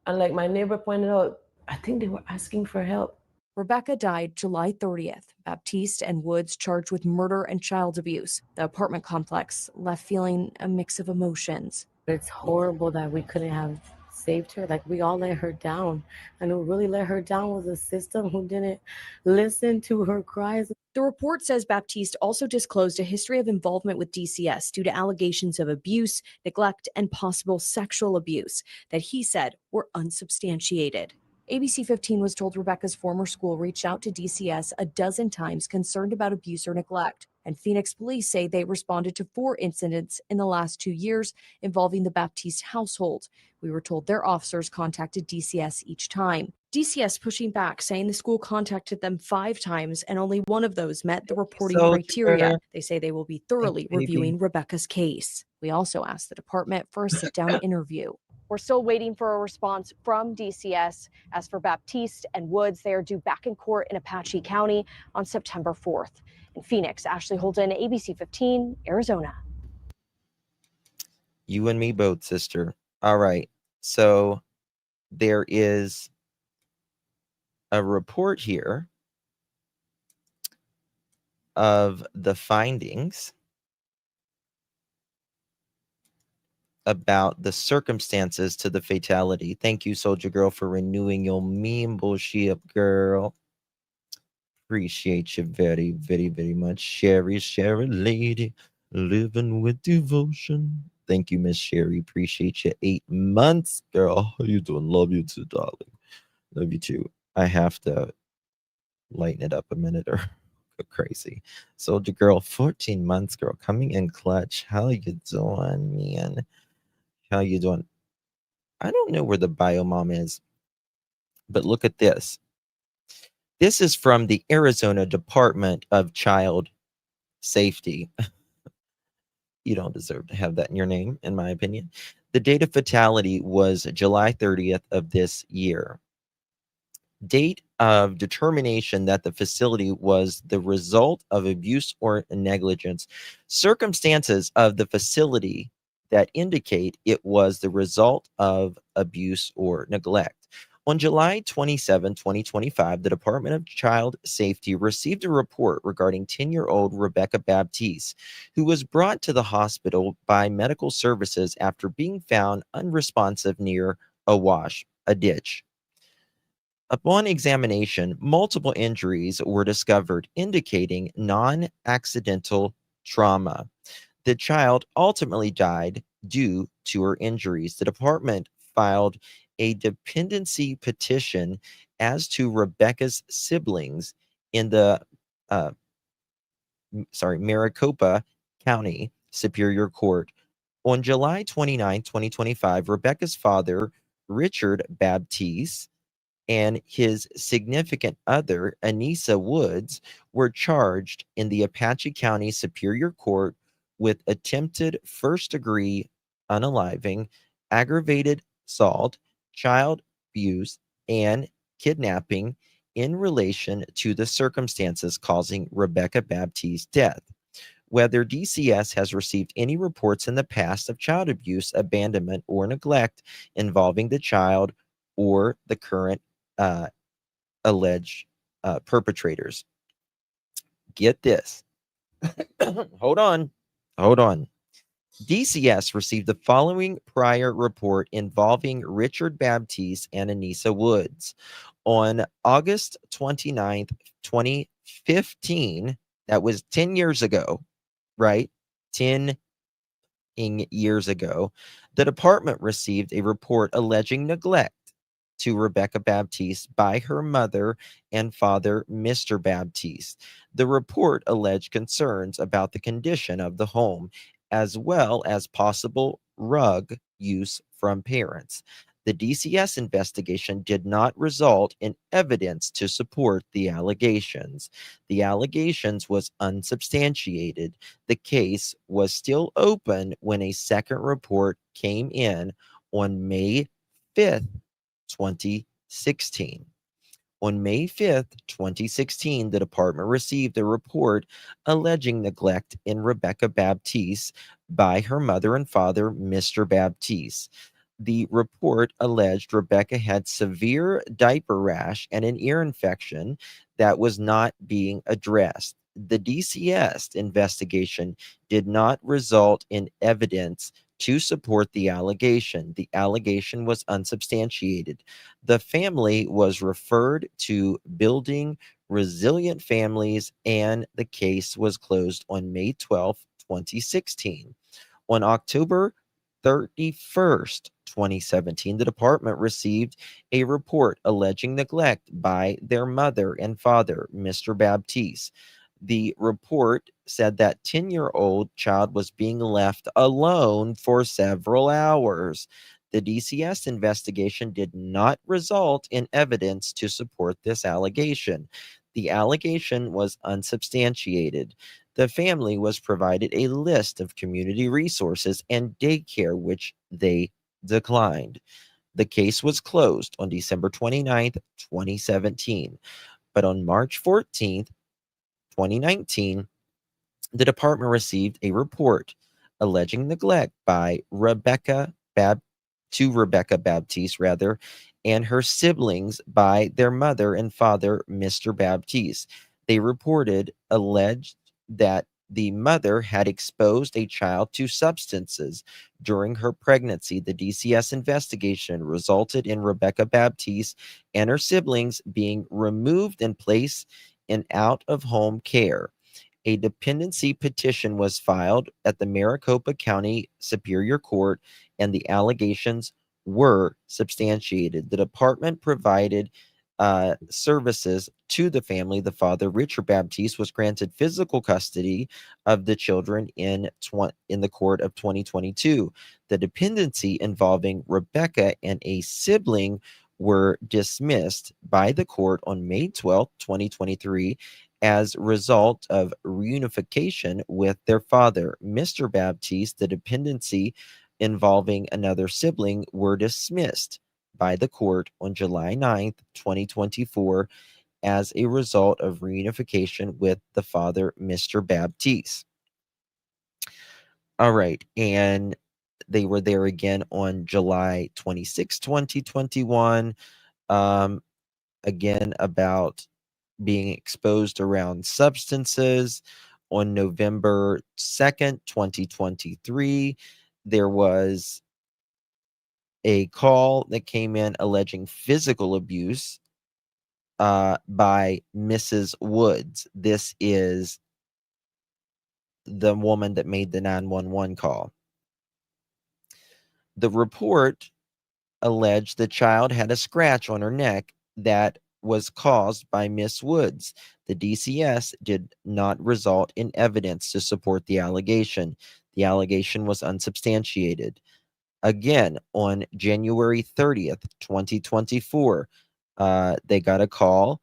[SPEAKER 12] And like my neighbor pointed out, I think they were asking for help.
[SPEAKER 4] Rebekah died July 30th. Baptiste and Woods charged with murder and child abuse. The apartment complex left feeling a mix of emotions.
[SPEAKER 12] It's horrible that we couldn't have saved her. Like, we all let her down. And who really let her down was the system who didn't listen to her cries.
[SPEAKER 4] The report says Baptiste also disclosed a history of involvement with DCS due to allegations of abuse, neglect, and possible sexual abuse that he said were unsubstantiated. ABC 15 was told Rebekah's former school reached out to DCS a dozen times concerned about abuse or neglect, and Phoenix police say they responded to 4 incidents in the last 2 years involving the Baptiste household. We were told their officers contacted DCS each time. DCS pushing back, saying the school contacted them 5 times and only one of those met the reporting criteria. They say they will be thoroughly reviewing Rebekah's case. We also asked the department for a sit-down interview. We're still waiting for a response from DCS. As for Baptiste and Woods, they are due back in court in Apache County on September 4th. In Phoenix, Ashley Holden, ABC 15, Arizona.
[SPEAKER 1] You and me both, sister. All right. So there is a report here of the findings about the circumstances to the fatality. Thank you, Soldier Girl, for renewing your membership, girl. Appreciate you very, very, very much. Sherry lady, living with devotion. Thank you, Miss Sherry. Appreciate you. 8 months, girl. How you doing? Love you too, darling. Love you too. I have to lighten it up a minute or go crazy. Soldier Girl, 14 months, girl. Coming in clutch. How you doing, man? How you doing? I don't know where the bio mom is, but look at this. This is from the Arizona Department of Child Safety. You don't deserve to have that in your name, in my opinion. The date of fatality was July 30th of this year. Date of determination that the facility was the result of abuse or negligence. Circumstances of the facility that indicate it was the result of abuse or neglect. On July 27, 2025, the Department of Child Safety received a report regarding 10-year-old Rebekah Baptiste, who was brought to the hospital by medical services after being found unresponsive near a ditch. Upon examination, multiple injuries were discovered, indicating non-accidental trauma. The child ultimately died due to her injuries. The department filed a dependency petition as to Rebekah's siblings in the uh, Maricopa County Superior Court. On July 29, 2025, Rebekah's father, Richard Baptiste, and his significant other, Anissa Woods, were charged in the Apache County Superior Court with attempted first-degree unaliving, aggravated assault, child abuse, and kidnapping in relation to the circumstances causing Rebekah Baptiste's death. Whether DCS has received any reports in the past of child abuse, abandonment, or neglect involving the child or the current alleged perpetrators. Get this. Hold on. DCS received the following prior report involving Richard Baptiste and Anissa Woods. On August 29th, 2015, that was 10 years ago, right? 10 years ago, the department received a report alleging neglect to Rebekah Baptiste by her mother and father, Mr. Baptiste. The report alleged concerns about the condition of the home, as well as possible rug use from parents. The DCS investigation did not result in evidence to support the allegations. The allegations was unsubstantiated. The case was still open when a second report came in on May 5th, 2016. On May 5th, 2016, the department received a report alleging neglect in Rebekah Baptiste by her mother and father, Mr. Baptiste. The report alleged Rebekah had severe diaper rash and an ear infection that was not being addressed. The DCS investigation did not result in evidence to support the allegation. The allegation was unsubstantiated. The family was referred to Building Resilient Families, and the case was closed on May 12, 2016. On October 31st, 2017, the department received a report alleging neglect by their mother and father, Mr. Baptiste. The report said that 10-year-old child was being left alone for several hours. The DCS investigation did not result in evidence to support this allegation. The allegation was unsubstantiated. The family was provided a list of community resources and daycare, which they declined. The case was closed on December 29th, 2017. But on March 14th, 2019, the department received a report alleging neglect by Rebekah Baptiste, and her siblings by their mother and father, Mr. Baptiste. They alleged that the mother had exposed a child to substances during her pregnancy. The DCS investigation resulted in Rebekah Baptiste and her siblings being removed and placed in out-of-home care. A dependency petition was filed at the Maricopa County Superior Court, and the allegations were substantiated. The department provided services to the family. The father, Richard Baptiste, was granted physical custody of the children in the court of 2022. The dependency involving Rebekah and a sibling were dismissed by the court on May 12, 2023, as a result of reunification with their father, Mr. Baptiste. The dependency involving another sibling were dismissed by the court on July 9th, 2024, as a result of reunification with the father, Mr. Baptiste. All right, and They were there again on July 26, 2021. Again, about being exposed around substances. On November 2nd, 2023, there was a call that came in alleging physical abuse by Mrs. Woods. This is the woman that made the 911 call. The report alleged the child had a scratch on her neck that was caused by Miss Woods. The DCS did not result in evidence to support the allegation. The allegation was unsubstantiated. Again, on January 30th, 2024, they got a call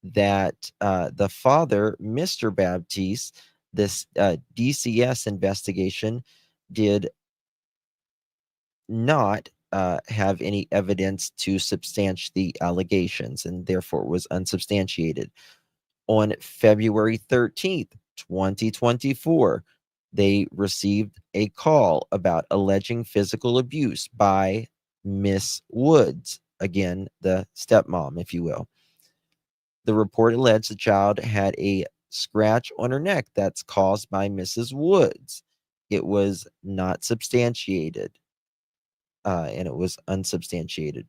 [SPEAKER 1] that the father, Mr. Baptiste, this DCS investigation did not have any evidence to substantiate the allegations, and therefore was unsubstantiated. On February 13th, 2024, they received a call about alleging physical abuse by Miss Woods, again, the stepmom, if you will. The report alleged the child had a scratch on her neck that's caused by Mrs. Woods. It was not substantiated, and it was unsubstantiated.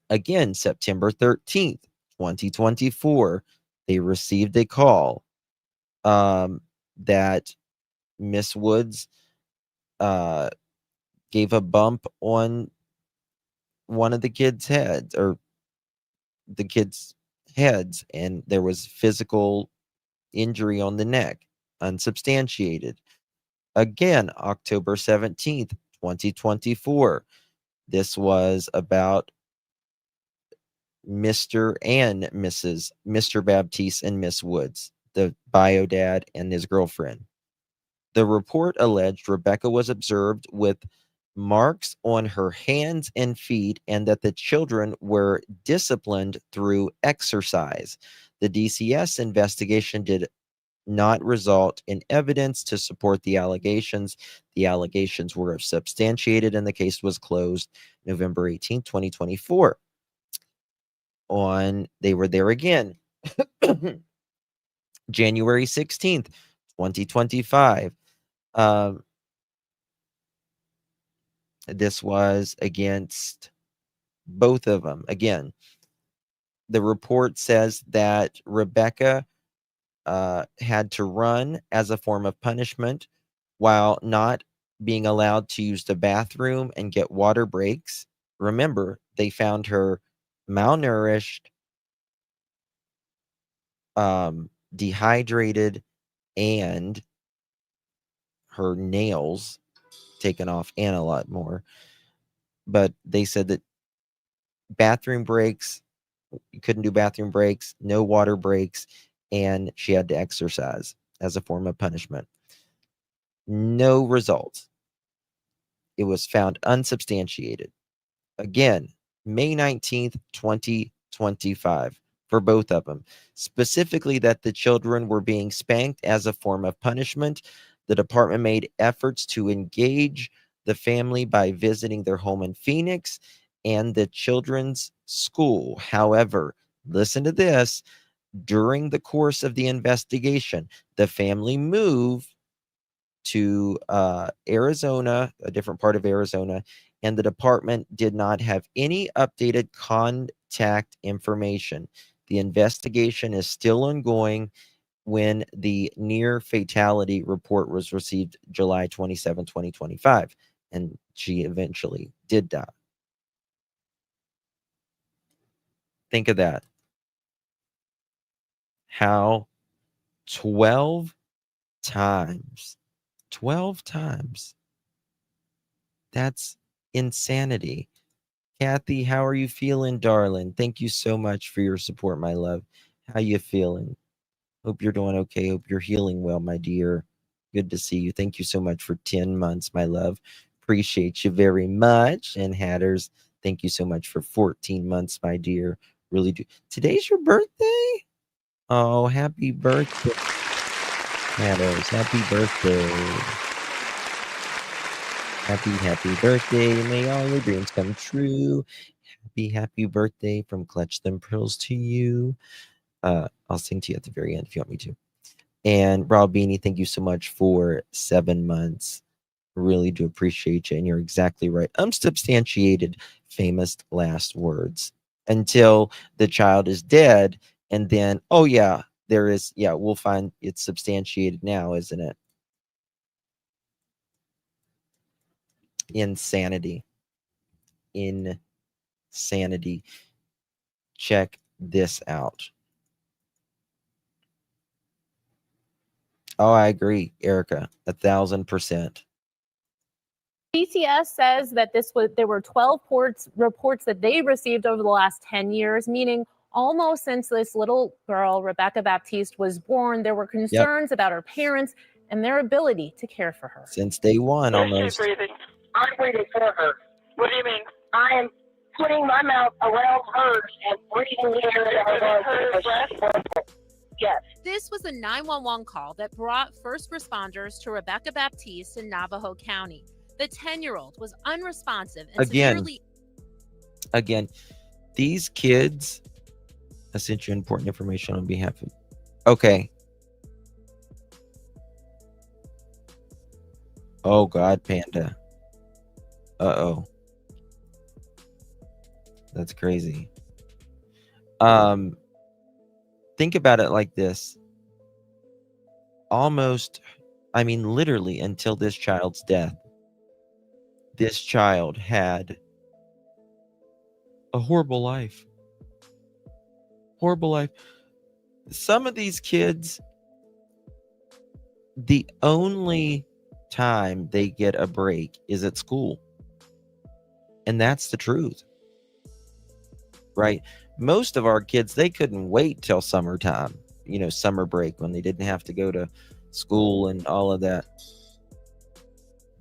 [SPEAKER 1] Again, September 13th, 2024, they received a call that Miss Woods gave a bump on one of the kids' heads, or the kids' heads, and there was physical injury on the neck, unsubstantiated. Again, October 17th, 2024. This was about Mr. and Mr. Baptiste and Miss Woods, the bio dad and his girlfriend. The report alleged Rebekah was observed with marks on her hands and feet, and that the children were disciplined through exercise. The DCS investigation did not result in evidence to support the allegations. The allegations were substantiated, and the case was closed November 18, 2024. They were there again. January 16th, 2025. This was against both of them. Again, the report says that Rebekah had to run as a form of punishment while not being allowed to use the bathroom and get water breaks. Remember, they found her malnourished, dehydrated, and her nails taken off, and a lot more. But they said that bathroom breaks, you couldn't do bathroom breaks, no water breaks, and she had to exercise as a form of punishment. No results. It was found unsubstantiated. Again, May 19th, 2025, for both of them. Specifically, that the children were being spanked as a form of punishment. The department made efforts to engage the family by visiting their home in Phoenix and the children's school. However, listen to this. During the course of the investigation, the family moved to Arizona, a different part of Arizona, and the department did not have any updated contact information. The investigation is still ongoing when the near fatality report was received July 27, 2025, and she eventually did die. Think of that. How 12 times, that's insanity. Kathy, how are you feeling, darling? Thank you so much for your support, my love. How you feeling? Hope you're doing okay. Hope you're healing well, my dear. Good to see you. Thank you so much for 10 months, my love. Appreciate you very much. And Hatters, thank you so much for 14 months, my dear. Really do. Today's your birthday? Oh, happy birthday, Hatters. Happy birthday. Happy birthday. May all your dreams come true. Happy birthday from Clutch Them Pearls to you. I'll sing to you at the very end if you want me to. And Rob Beanie, thank you so much for 7 months. Really do appreciate you. And you're exactly right. Unsubstantiated, famous last words until the child is dead. And then, oh, yeah, there is. Yeah, we'll find it's substantiated now, isn't it? Insanity. Insanity. Check this out. Oh, I agree, Erica, 1,000%.
[SPEAKER 14] DCS says that there were 12 reports that they received over the last 10 years, meaning almost since this little girl, Rebekah Baptiste, was born, there were concerns about her parents and their ability to care for her.
[SPEAKER 1] Since day one, almost.
[SPEAKER 6] She's breathing. I'm breathing for her. What do you mean? I am putting my mouth around hers and breathing the air in her lungs. Yes.
[SPEAKER 14] This was a 911 call that brought first responders to Rebekah Baptiste in Navajo County. The 10-year-old was unresponsive and severely...
[SPEAKER 1] Again, these kids... I sent you important information on behalf of... Okay. Oh, God, Panda. Uh-oh. That's crazy. Think about it like this. Almost, I mean, literally until this child's death, this child had a horrible life. Horrible life. Some of these kids, the only time they get a break is at school. And that's the truth. Right? Most of our kids, they couldn't wait till summertime, summer break, when they didn't have to go to school and all of that.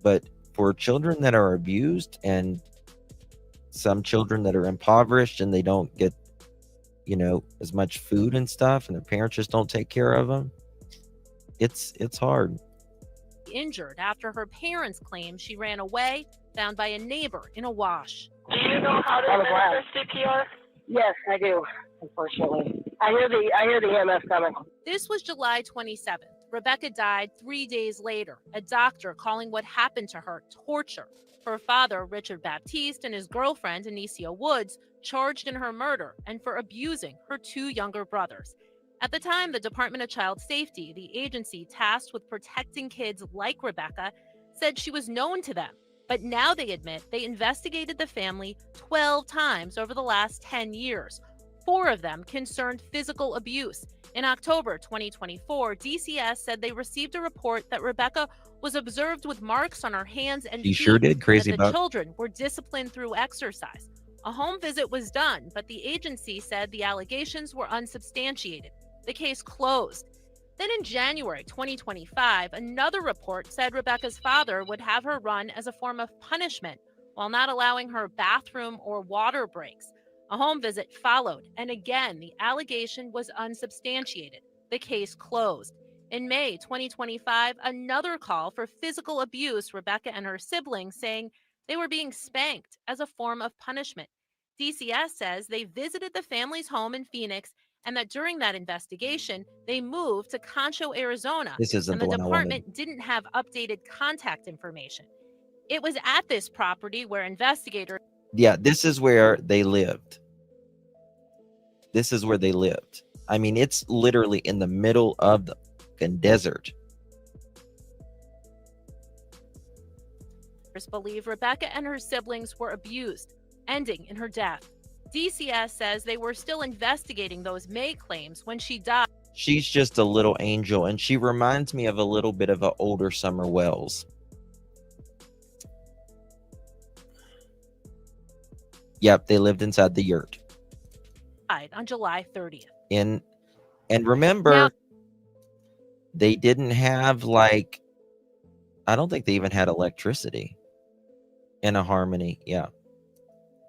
[SPEAKER 1] But for children that are abused and some children that are impoverished and they don't get, as much food and stuff, and their parents just don't take care of them, it's hard.
[SPEAKER 14] Injured after her parents claim she ran away, found by a neighbor in a wash.
[SPEAKER 6] Do you know how to administer CPR? Yes, I do. Unfortunately, I hear the EMS coming.
[SPEAKER 14] This was July 27th. Rebekah died 3 days later. A doctor calling what happened to her torture. Her father, Richard Baptiste, and his girlfriend, Anicia Woods, charged in her murder and for abusing her 2 younger brothers. At the time, the Department of Child Safety, the agency tasked with protecting kids like Rebekah, said she was known to them. But now they admit they investigated the family 12 times over the last 10 years. 4 of them concerned physical abuse. In October 2024, DCS said they received a report that Rebekah was observed with marks on her hands and feet.
[SPEAKER 1] She sure did. Crazy
[SPEAKER 14] that
[SPEAKER 1] about.
[SPEAKER 14] The children were disciplined through exercise. A home visit was done, but the agency said the allegations were unsubstantiated. The case closed. Then in January 2025, another report said Rebekah's father would have her run as a form of punishment while not allowing her bathroom or water breaks. A home visit followed, and again, the allegation was unsubstantiated. The case closed. In May 2025, another call for physical abuse, Rebekah and her siblings saying they were being spanked as a form of punishment. DCS says they visited the family's home in Phoenix and that during that investigation, they moved to Concho, Arizona,
[SPEAKER 1] This isn't
[SPEAKER 14] and
[SPEAKER 1] the
[SPEAKER 14] the
[SPEAKER 1] one I wanted.
[SPEAKER 14] department didn't have updated contact information. It was at this property where investigators...
[SPEAKER 1] Yeah, this is where they lived. This is where they lived. I mean, it's literally in the middle of the fucking desert.
[SPEAKER 14] believe Rebekah and her siblings were abused, ending in her death. DCS says they were still investigating those May claims when she died.
[SPEAKER 1] She's just a little angel, and she reminds me of a little bit of an older Summer Wells. Yep, they lived inside the yurt.
[SPEAKER 14] Died on July 30th.
[SPEAKER 1] And remember, they didn't have, like, I don't think they even had electricity in a Harmony. Yeah.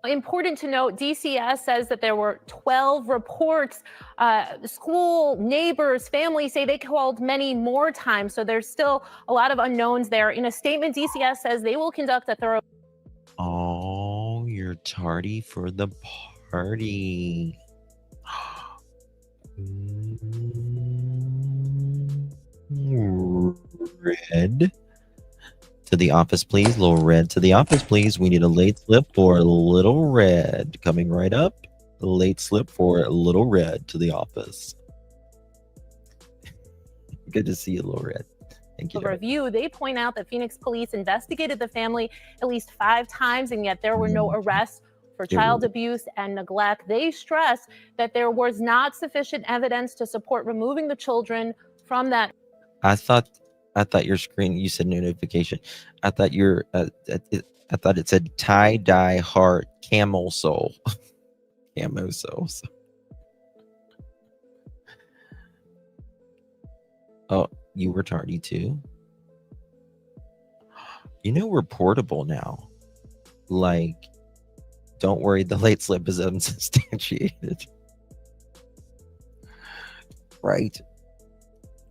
[SPEAKER 14] Important to note, DCS says that there were 12 reports. School, neighbors, families say they called many more times. So there's still a lot of unknowns there. In a statement, DCS says they will conduct a thorough.
[SPEAKER 1] Oh, you're tardy for the party. Red to the office, please. Little Red to the office, please. We need a late slip for Little Red. Coming right up. Late slip for Little Red to the office. Good to see you, Little Red. Thank you.
[SPEAKER 14] Review. They point out that Phoenix police investigated the family at least 5 times, and yet there were no arrests for child abuse and neglect. They stress that there was not sufficient evidence to support removing the children from that.
[SPEAKER 1] I thought your screen, you said notification. I thought I thought it said tie-dye heart camel soul. Camo soul. Oh, you were tardy too? You know, we're portable now. Like, don't worry, the late slip is unsubstantiated. Right?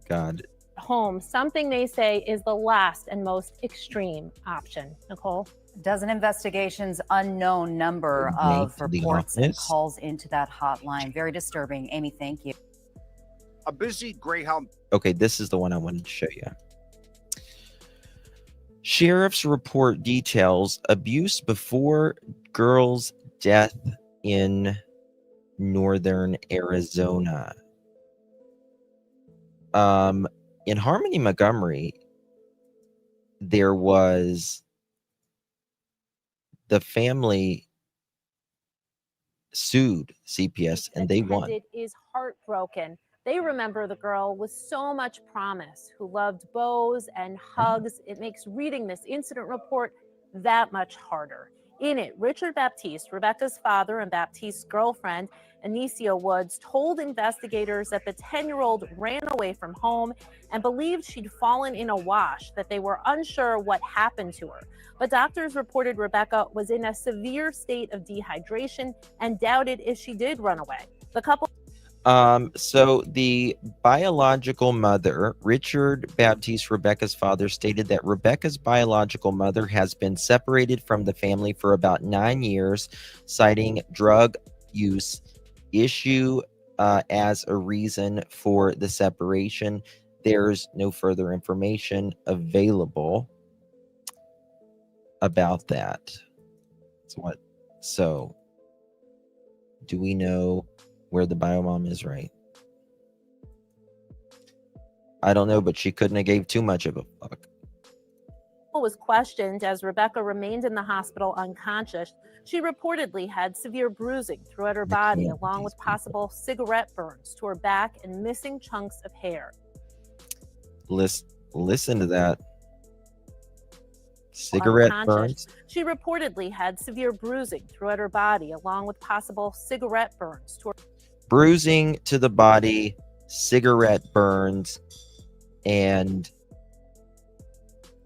[SPEAKER 1] God.
[SPEAKER 14] Home, something they say is the last and most extreme option. Nicole?
[SPEAKER 15] Dozen investigations, unknown number of reports and calls into that hotline. Very disturbing. Amy, thank you.
[SPEAKER 16] A busy Greyhound.
[SPEAKER 1] Okay, this is the one I wanted to show you. Sheriff's report details abuse before girl's death in northern Arizona. In Harmony, Montgomery, there was the family sued CPS and they won.
[SPEAKER 14] It is heartbroken. They remember the girl with so much promise who loved bows and hugs. It makes reading this incident report that much harder. In it, Richard Baptiste, Rebekah's father and Baptiste's girlfriend, Anicia Woods, told investigators that the 10-year-old ran away from home and believed she'd fallen in a wash, that they were unsure what happened to her. But doctors reported Rebekah was in a severe state of dehydration and doubted if she did run away. The couple.
[SPEAKER 1] So the biological mother, Richard Baptiste, Rebekah's father, stated that Rebekah's biological mother has been separated from the family for about 9 years, citing drug use issue as a reason for the separation. There's no further information about that. So do we know where the biomom is, right? I don't know, but she couldn't have gave too much of a fuck.
[SPEAKER 14] Was questioned as Rebekah remained in the hospital unconscious. She reportedly had severe bruising throughout her body, along with possible cigarette burns to her back and missing chunks of hair.
[SPEAKER 1] Listen to that. Cigarette burns.
[SPEAKER 14] She reportedly had severe bruising throughout her body, along with possible cigarette burns to her.
[SPEAKER 1] Bruising to the body, cigarette burns, and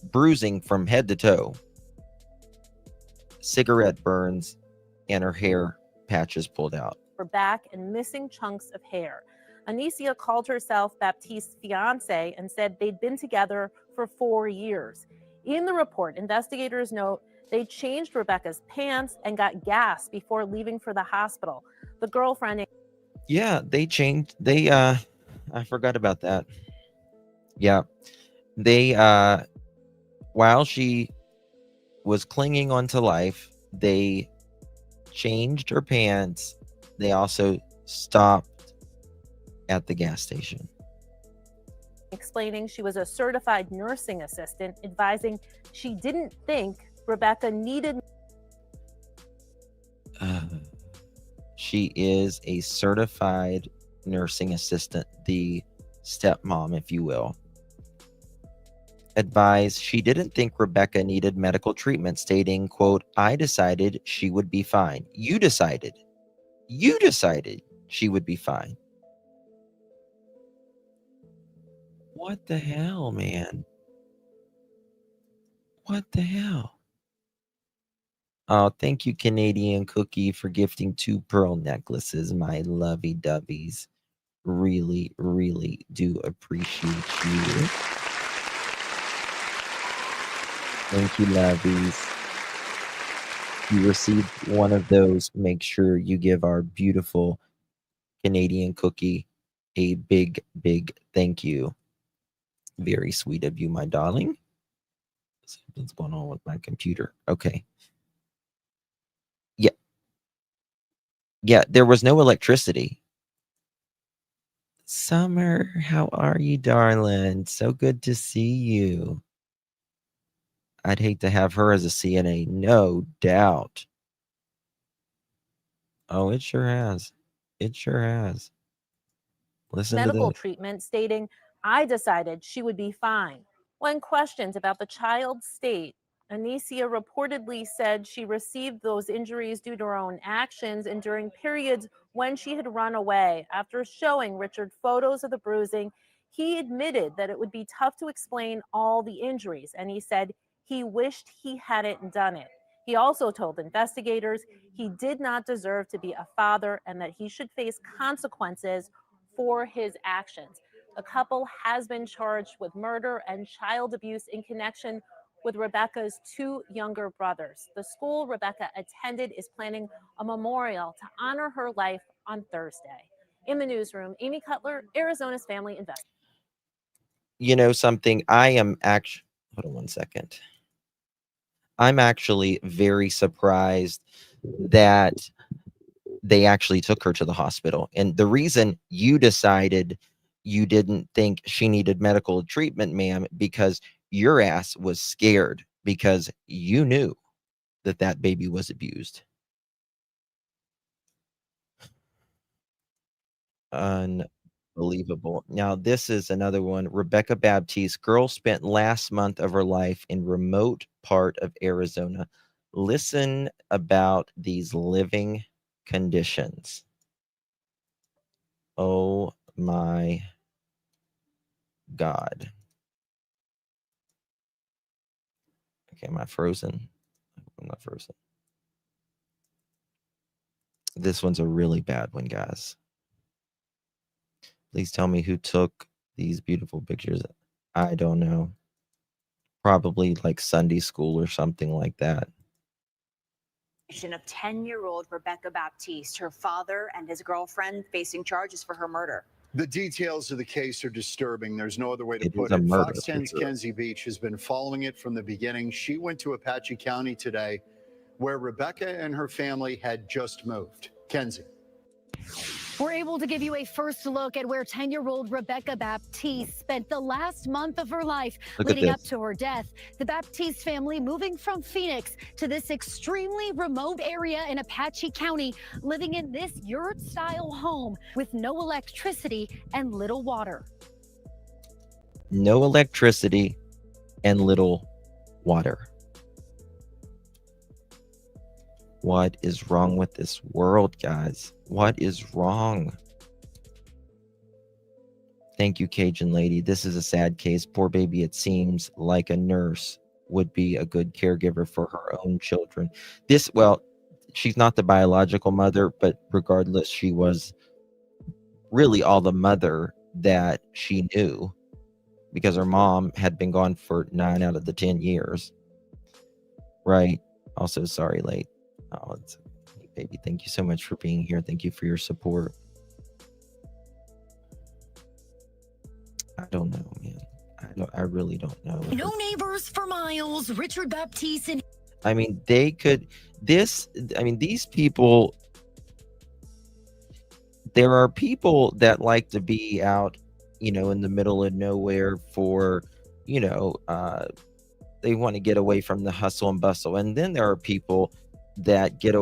[SPEAKER 1] bruising from head to toe, cigarette burns, and her hair patches pulled out.
[SPEAKER 14] Her back and missing chunks of hair. Anicia called herself Baptiste's fiance and said they'd been together for 4 years. In the report, investigators note they changed Rebekah's pants and got gas before leaving for the hospital. The girlfriend.
[SPEAKER 1] Yeah, they changed. I forgot about that. Yeah. They, while she was clinging onto life, they changed her pants. They also stopped at the gas station.
[SPEAKER 14] Explaining she was a certified nursing assistant, advising she didn't think Rebekah needed.
[SPEAKER 1] She is a certified nursing assistant, the stepmom, if you will. Advised she didn't think Rebekah needed medical treatment, stating, quote, "I decided she would be fine." You decided she would be fine. What the hell, man? What the hell? Oh, thank you, Canadian Cookie, for gifting 2 pearl necklaces, my lovey-doveys. Really, really do appreciate you. Thank you, lovies. If you received one of those, make sure you give our beautiful Canadian Cookie a big, big thank you. Very sweet of you, my darling. What's going on with my computer? Okay. Yeah, there was no electricity. Summer, how are you, darling? So good to see you. I'd hate to have her as a CNA, no doubt. Oh, it sure has. It sure has. Listen to
[SPEAKER 14] medical
[SPEAKER 1] this.
[SPEAKER 14] treatment, stating, I decided she would be fine. When questioned about the child's state, Anicia reportedly said she received those injuries due to her own actions and during periods when she had run away. After showing Richard photos of the bruising, he admitted that it would be tough to explain all the injuries, and he said he wished he hadn't done it. He also told investigators he did not deserve to be a father and that he should face consequences for his actions. The couple has been charged with murder and child abuse in connection with Rebekah's 2 younger brothers. The school Rebekah attended is planning a memorial to honor her life on Thursday. In the newsroom, Amy Cutler, Arizona's Family Investigator.
[SPEAKER 1] You know something? I am actually, hold on one second. I'm actually very surprised that they actually took her to the hospital. And the reason you decided you didn't think she needed medical treatment, ma'am, because your ass was scared because you knew that that baby was abused. Unbelievable. Now, this is another one. Rebekah Baptiste, girl spent last month of her life in remote part of Arizona. Listen about these living conditions. Oh my God. Okay, am I frozen? I'm not frozen. This one's a really bad one, guys. Please tell me who took these beautiful pictures. I don't know. Probably like Sunday school or something like that.
[SPEAKER 17] Of 10-year-old Rebekah Baptiste, her father and his girlfriend facing charges for her murder.
[SPEAKER 18] The details of the case are disturbing. There's no other way to
[SPEAKER 1] It
[SPEAKER 18] put
[SPEAKER 1] is a
[SPEAKER 18] it.
[SPEAKER 1] murder,
[SPEAKER 18] Fox
[SPEAKER 1] for
[SPEAKER 18] 10's
[SPEAKER 1] sure.
[SPEAKER 18] Kenzie Beach has been following it from the beginning. She went to Apache County today, where Rebekah and her family had just moved. Kenzie.
[SPEAKER 19] We're able to give you a first look at where 10-year-old Rebekah Baptiste spent the last month of her life
[SPEAKER 1] Look at
[SPEAKER 19] leading up
[SPEAKER 1] this.
[SPEAKER 19] to her death. The Baptiste family moving from Phoenix to this extremely remote area in Apache County, living in this yurt-style home with no electricity and little water.
[SPEAKER 1] No electricity and little water. What is wrong with this world, guys? What is wrong? Thank you, Cajun lady. This is a sad case. Poor baby. It seems like a nurse would be a good caregiver for her own children. Well, she's not the biological mother, but regardless, she was really all the mother that she knew because her mom had been gone for 9 out of the 10 years. Right. Also, sorry, late. Oh, it's okay, baby. Thank you so much for being here. Thank you for your support. I don't know, man. I really don't know.
[SPEAKER 19] No neighbors for miles. Richard Baptiste and
[SPEAKER 1] I mean, these people, there are people that like to be out, in the middle of nowhere for, they want to get away from the hustle and bustle. And then there are people that get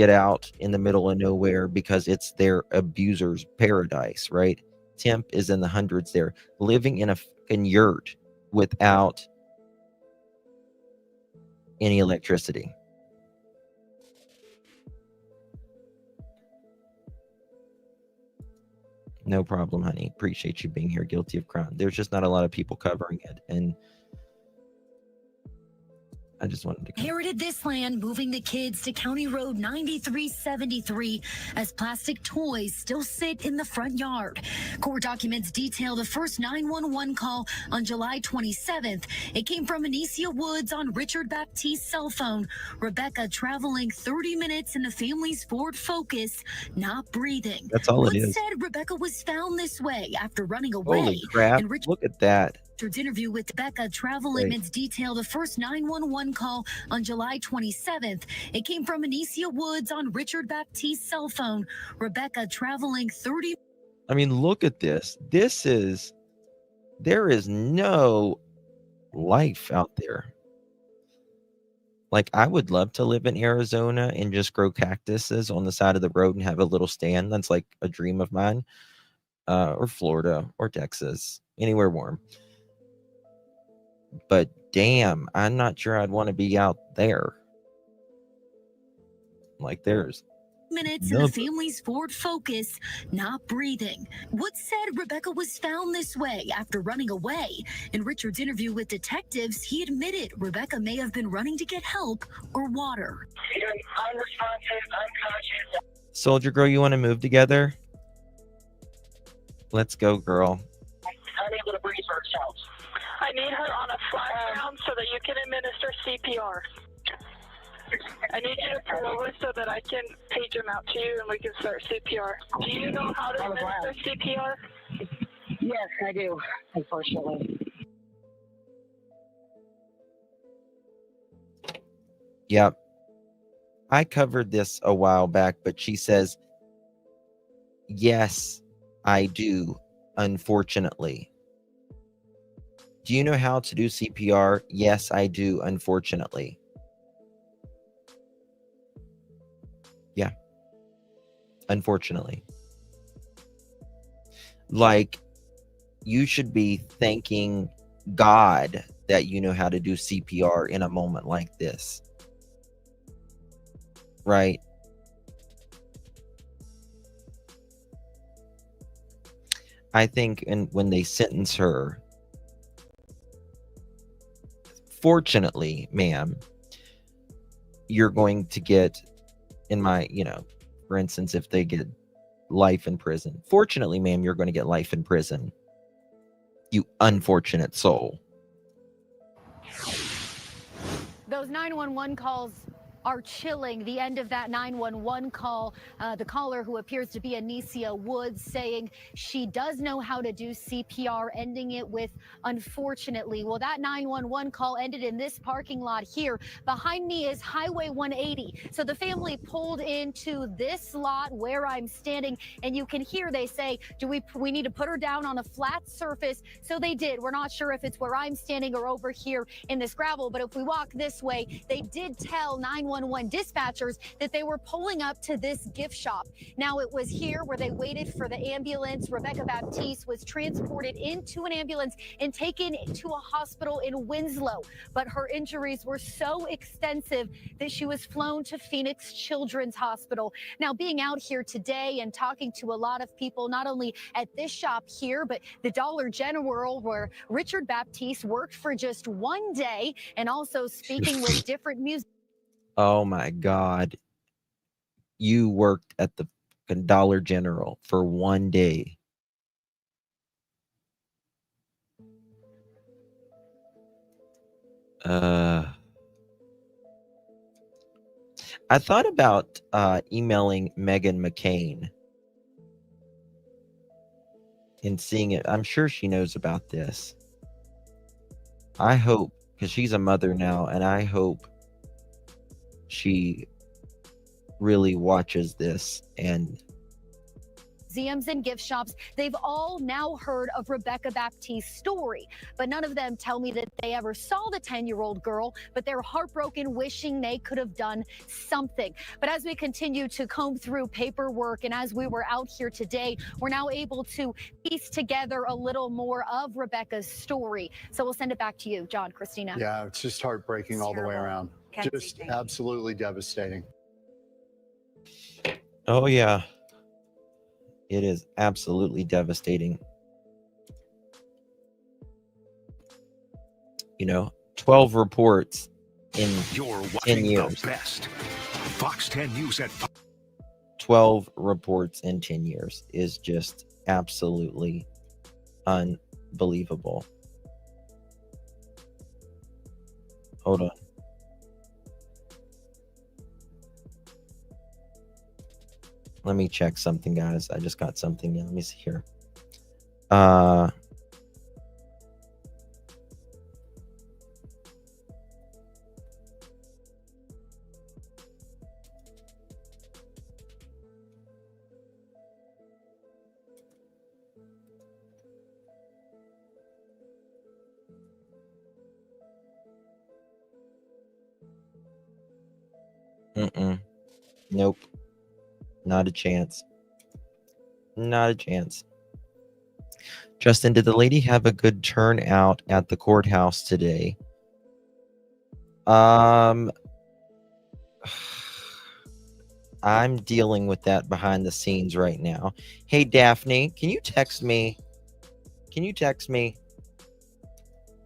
[SPEAKER 1] out in the middle of nowhere because it's their abuser's paradise, right? Temp is in the hundreds there, living in a fucking yurt without any electricity. No problem, honey. Appreciate you being here. Guilty of crime. There's just not a lot of people covering it. And I just wanted to.
[SPEAKER 19] Inherited this land, moving the kids to County Road 9373 as plastic toys still sit in the front yard. Court documents detail the first 911 call on July 27th. It came from Anicia Woods on Richard Baptiste's cell phone. Rebekah traveling 30 minutes in the family's Ford Focus, not breathing.
[SPEAKER 1] That's all it
[SPEAKER 19] Woods
[SPEAKER 1] is.
[SPEAKER 19] said Rebekah was found this way after running away.
[SPEAKER 1] Holy crap!
[SPEAKER 19] And Richard
[SPEAKER 1] Look at that.
[SPEAKER 19] Richard's interview with Rebekah travel documents detail the first 911 call on July 27th. It came from Anicia Woods on Richard Baptiste's cell phone. Rebekah traveling 30.
[SPEAKER 1] I mean, look at this. There is no life out there. Like, I would love to live in Arizona and just grow cactuses on the side of the road and have a little stand. That's like a dream of mine. Or Florida or Texas, anywhere warm. But damn, I'm not sure I'd want to be out there. Like, there's
[SPEAKER 19] minutes in the family's Ford Focus, not breathing. Woods said Rebekah was found this way after running away. In Richard's interview with detectives, he admitted Rebekah may have been running to get help or water.
[SPEAKER 6] Unresponsive, unconscious.
[SPEAKER 1] Soldier Girl, you want to move together? Let's go, girl.
[SPEAKER 6] Unable to breathe herself. I need her on a flat ground so that you can administer CPR. I need you to pull over so that I can page him out to you and we can start CPR. Do you know how to administer CPR? Yes, I do, unfortunately.
[SPEAKER 1] Yep. I covered this a while back, but she says, yes, I do, unfortunately. Do you know how to do CPR? Yes, I do, unfortunately. Yeah. Unfortunately. Like, you should be thanking God that you know how to do CPR in a moment like this. Right? I think when they sentence her, fortunately, ma'am, you're going to get, in my, for instance, if they get life in prison, fortunately, ma'am, you're going to get life in prison. You unfortunate soul.
[SPEAKER 19] Those 911 calls are chilling. The end of that 911 call, the caller, who appears to be Anicia Woods, saying she does know how to do CPR, ending it with unfortunately. Well, that 911 call ended in this parking lot here. Behind me is Highway 180. So the family pulled into this lot where I'm standing, and you can hear they say, we need to put her down on a flat surface. So they did. We're not sure if it's where I'm standing or over here in this gravel, but if we walk this way, they did tell 911 dispatchers that they were pulling up to this gift shop. Now, it was here where they waited for the ambulance. Rebekah Baptiste was transported into an ambulance and taken to a hospital in Winslow, but her injuries were so extensive that she was flown to Phoenix Children's Hospital. Now, being out here today and talking to a lot of people, not only at this shop here, but the Dollar General, where Richard Baptiste worked for just one day, and also speaking with different music.
[SPEAKER 1] Oh my God. You worked at the Dollar General for one day. I thought about emailing Meghan McCain and seeing it. I'm sure she knows about this. I hope, because she's a mother now, and I hope she really watches this. And
[SPEAKER 19] museums and gift shops, they've all now heard of Rebekah Baptiste's story, but none of them tell me that they ever saw the 10-year-old girl, but they're heartbroken, wishing they could have done something. But as we continue to comb through paperwork, and as we were out here today, we're now able to piece together a little more of Rebekah's story. So we'll send it back to you, John, Christina.
[SPEAKER 18] Yeah, it's just heartbreaking all the way around. Just absolutely devastating.
[SPEAKER 1] oh yeah, it is absolutely devastating. 12 reports in
[SPEAKER 2] You're
[SPEAKER 1] 10
[SPEAKER 2] watching the
[SPEAKER 1] years.
[SPEAKER 2] best. Fox 10 News at
[SPEAKER 1] 12 reports in 10 years is just absolutely unbelievable. Hold on. Let me check something, guys. I just got something. Let me see here. Nope. Not a chance. Not a chance. Justin, did the lady have a good turnout at the courthouse today? I'm dealing with that behind the scenes right now. Hey, Daphne, can you text me? Can you text me?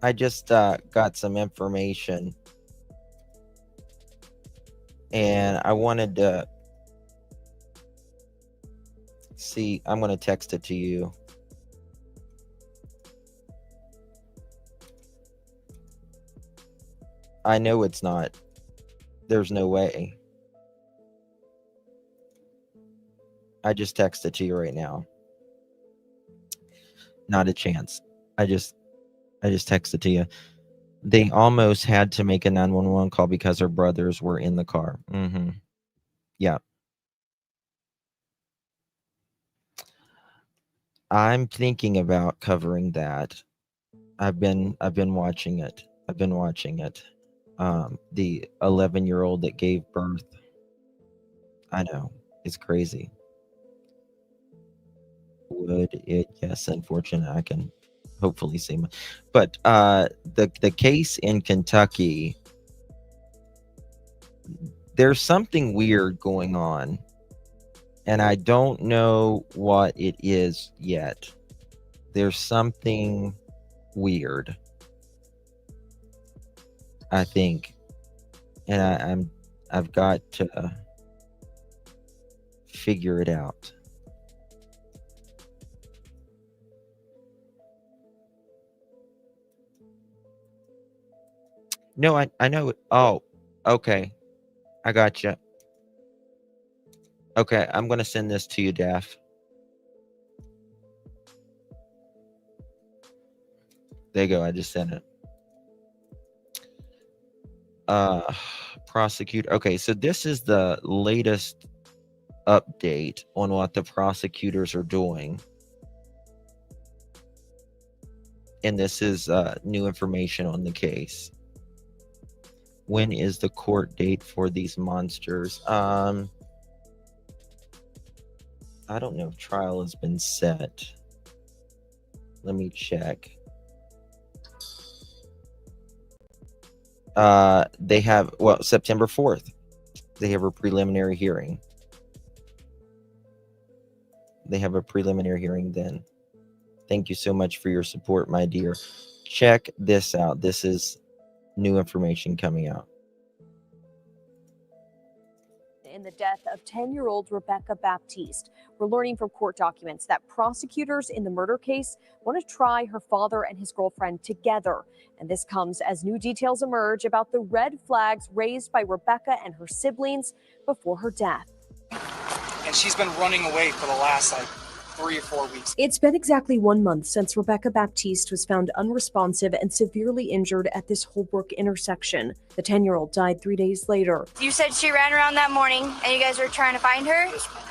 [SPEAKER 1] I just got some information. And I wanted to see. I'm going to text it to you. I know it's not. There's no way. I just texted to you right now. Not a chance. I just texted to you. They almost had to make a 911 call because her brothers were in the car. Yeah. I'm thinking about covering that. I've been watching it. The 11-year-old that gave birth. I know. It's crazy. Would it? Yes, unfortunate. I can hopefully see my, but the case in Kentucky, there's something weird going on, and I don't know what it is yet. There's something weird, I think, and I've got to figure it out. No, I know it. Oh, okay. I got you. Okay, I'm going to send this to you, Daph. There you go. I just sent it. Prosecutor. Okay, so this is the latest update on what the prosecutors are doing. And this is new information on the case. When is the court date for these monsters? I don't know if trial has been set. Let me check. They have, well, September 4th. They have a preliminary hearing. They have a preliminary hearing then. Thank you so much for your support, my dear. Check this out. This is new information coming out.
[SPEAKER 4] In the death of 10-year-old Rebekah Baptiste, we're learning from court documents that prosecutors in the murder case want to try her father and his girlfriend together. And this comes as new details emerge about the red flags raised by Rebekah and her siblings before her death.
[SPEAKER 10] And she's been running away for the last 3 or 4 weeks.
[SPEAKER 4] It's been exactly 1 month since Rebekah Baptiste was found unresponsive and severely injured at this Holbrook intersection. The 10-year-old died 3 days later.
[SPEAKER 11] You said she ran around that morning and you guys were trying to find her?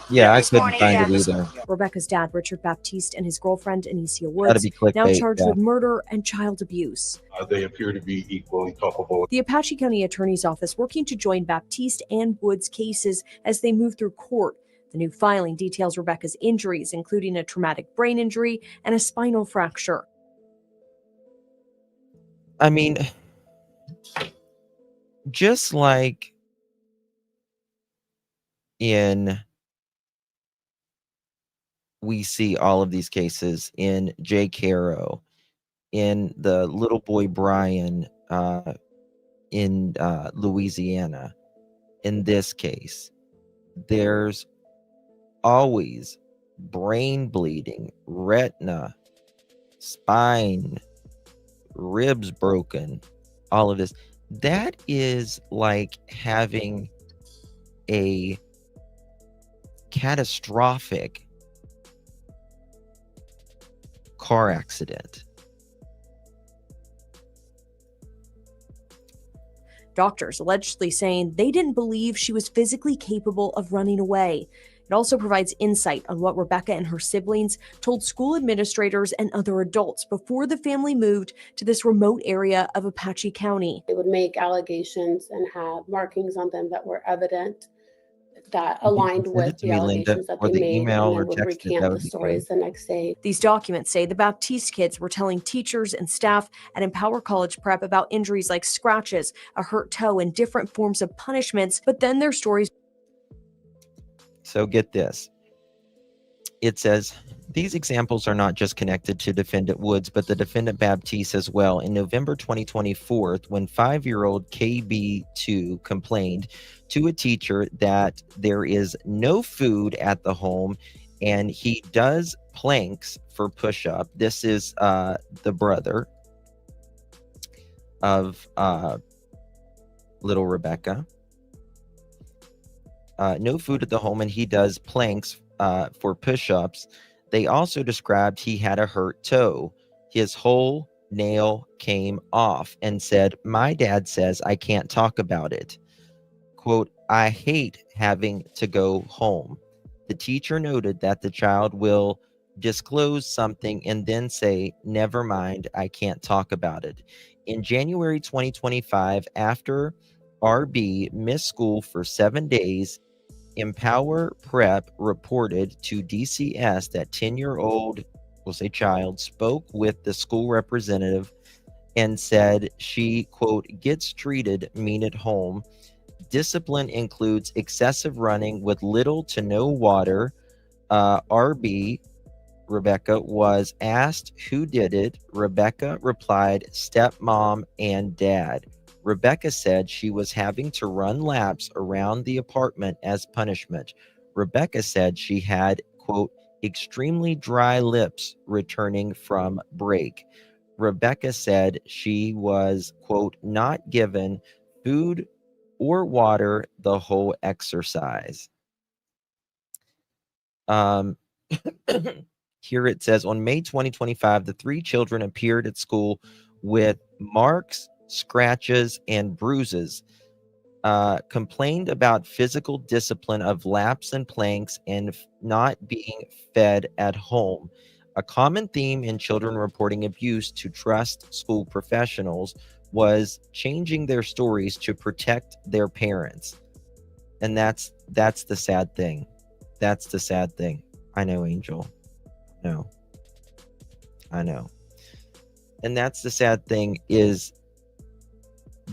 [SPEAKER 1] Yeah, I
[SPEAKER 11] This
[SPEAKER 1] couldn't
[SPEAKER 11] morning,
[SPEAKER 1] find
[SPEAKER 11] yeah.
[SPEAKER 1] it either.
[SPEAKER 4] Rebekah's dad, Richard Baptiste, and his girlfriend, Anicia
[SPEAKER 1] Gotta
[SPEAKER 4] Woods,
[SPEAKER 1] be clickbait,
[SPEAKER 4] now charged
[SPEAKER 1] yeah.
[SPEAKER 4] with murder and child abuse.
[SPEAKER 3] They appear to be equally culpable.
[SPEAKER 4] The Apache County Attorney's Office working to join Baptiste and Woods' cases as they move through court. The new filing details Rebekah's injuries, including a traumatic brain injury and a spinal fracture.
[SPEAKER 1] I mean, just like we see all of these cases in Jay Caro, in the little boy Brian, in Louisiana. In this case, there's always brain bleeding, retina, spine, ribs broken, all of this. That is like having a catastrophic car accident.
[SPEAKER 4] Doctors allegedly saying they didn't believe she was physically capable of running away. It also provides insight on what Rebekah and her siblings told school administrators and other adults before the family moved to this remote area of Apache County.
[SPEAKER 20] They would make allegations and have markings on them that were evident, that aligned with the allegations that they made, and then would recant the stories the next day.
[SPEAKER 4] These documents say the Baptiste kids were telling teachers and staff at Empower College Prep about injuries like scratches, a hurt toe, and different forms of punishments, but then their stories.
[SPEAKER 1] So get this. It says, these examples are not just connected to defendant Woods, but the defendant Baptiste as well. In November 2024, when 5-year-old KB2 complained to a teacher that there is no food at the home and he does planks for push-up. This is the brother of little Rebekah. No food at the home and he does planks for push-ups. They also described he had a hurt toe. His whole nail came off and said, "My dad says I can't talk about it." Quote, "I hate having to go home." The teacher noted that the child will disclose something and then say, "Never mind, I can't talk about it." In January 2025, after RB missed school for 7 days, Empower Prep reported to DCS that 10-year-old, we'll say child, spoke with the school representative and said she, quote, "gets treated mean at home. Discipline includes excessive running with little to no water." RB, Rebekah, was asked who did it. Rebekah replied, "Stepmom and dad." Rebekah said she was having to run laps around the apartment as punishment. Rebekah said she had, quote, "extremely dry lips returning from break." Rebekah said she was, quote, "not given food or water the whole exercise." Here it says, on May 2025, the 3 children appeared at school with marks, scratches, and bruises, complained about physical discipline of laps and planks and not being fed at home. A common theme in children reporting abuse to trust school professionals was changing their stories to protect their parents. And that's the sad thing. That's the sad thing. I know, Angel. No. I know. And that's the sad thing, is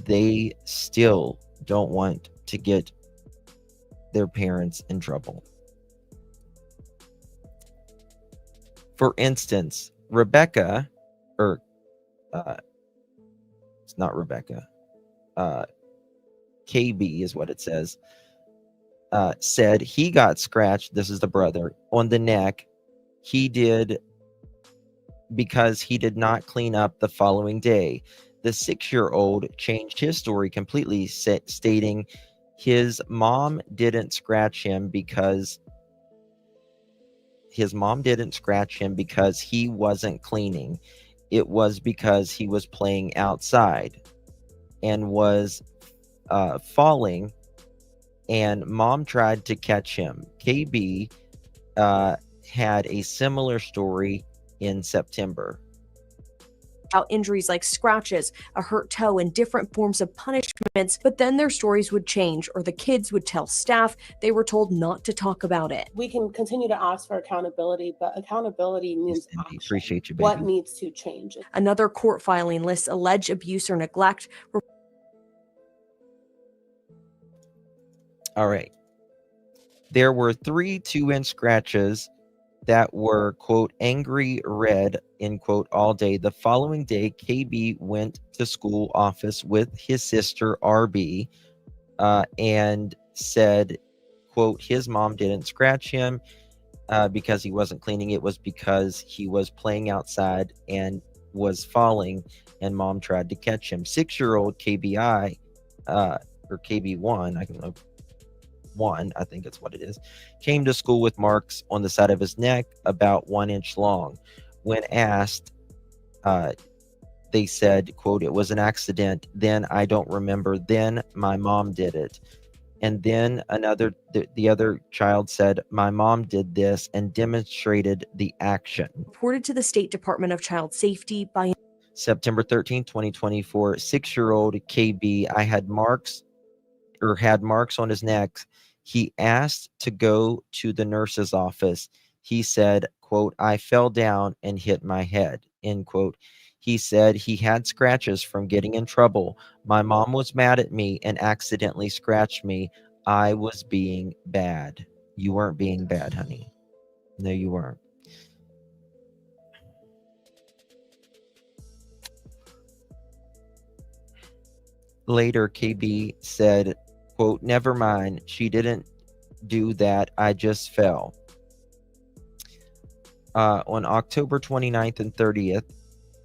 [SPEAKER 1] they still don't want to get their parents in trouble. For instance, Rebekah, or it's not Rebekah, KB is what it says, said he got scratched, this is the brother, on the neck. He did because he did not clean up the following day. The 6-year-old changed his story completely, stating his mom didn't scratch him because he wasn't cleaning. It was because he was playing outside and was falling, and mom tried to catch him. KB had a similar story in September.
[SPEAKER 4] About injuries like scratches, a hurt toe, and different forms of punishments, but then their stories would change, or the kids would tell staff they were told not to talk about it.
[SPEAKER 20] We can continue to ask for accountability, but accountability means action.
[SPEAKER 1] Appreciate you, baby.
[SPEAKER 20] What needs to change?
[SPEAKER 4] Another court filing lists alleged abuse or neglect.
[SPEAKER 1] All right. There were 3 2-inch scratches that were, quote, angry red, end quote, all day. The following day, KB went to school office with his sister, RB, and said, quote, his mom didn't scratch him because he wasn't cleaning. It was because he was playing outside and was falling, and mom tried to catch him. 6-year-old KBI, or KB1, I don't know, one, I think it's what it is, came to school with marks on the side of his neck about 1 inch long. When asked, they said, quote, it was an accident. Then I don't remember. Then my mom did it. And then the other child said, my mom did this, and demonstrated the action.
[SPEAKER 4] Reported to the State Department of Child Safety by
[SPEAKER 1] September 13, 2024, 6-year-old KB, had marks on his neck. He asked to go to the nurse's office. He said, quote, I fell down and hit my head, end quote. He said he had scratches from getting in trouble. My mom was mad at me and accidentally scratched me. I was being bad. You weren't being bad, honey. No, you weren't. Later, KB said, quote, never mind. She didn't do that. I just fell. On October 29th and 30th,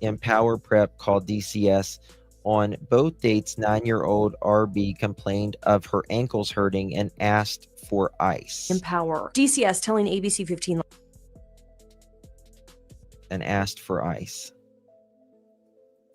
[SPEAKER 1] Empower Prep called DCS. On both dates, 9-year-old RB complained of her ankles hurting and asked for ice.
[SPEAKER 4] Empower. DCS telling ABC 15
[SPEAKER 1] And asked for ice.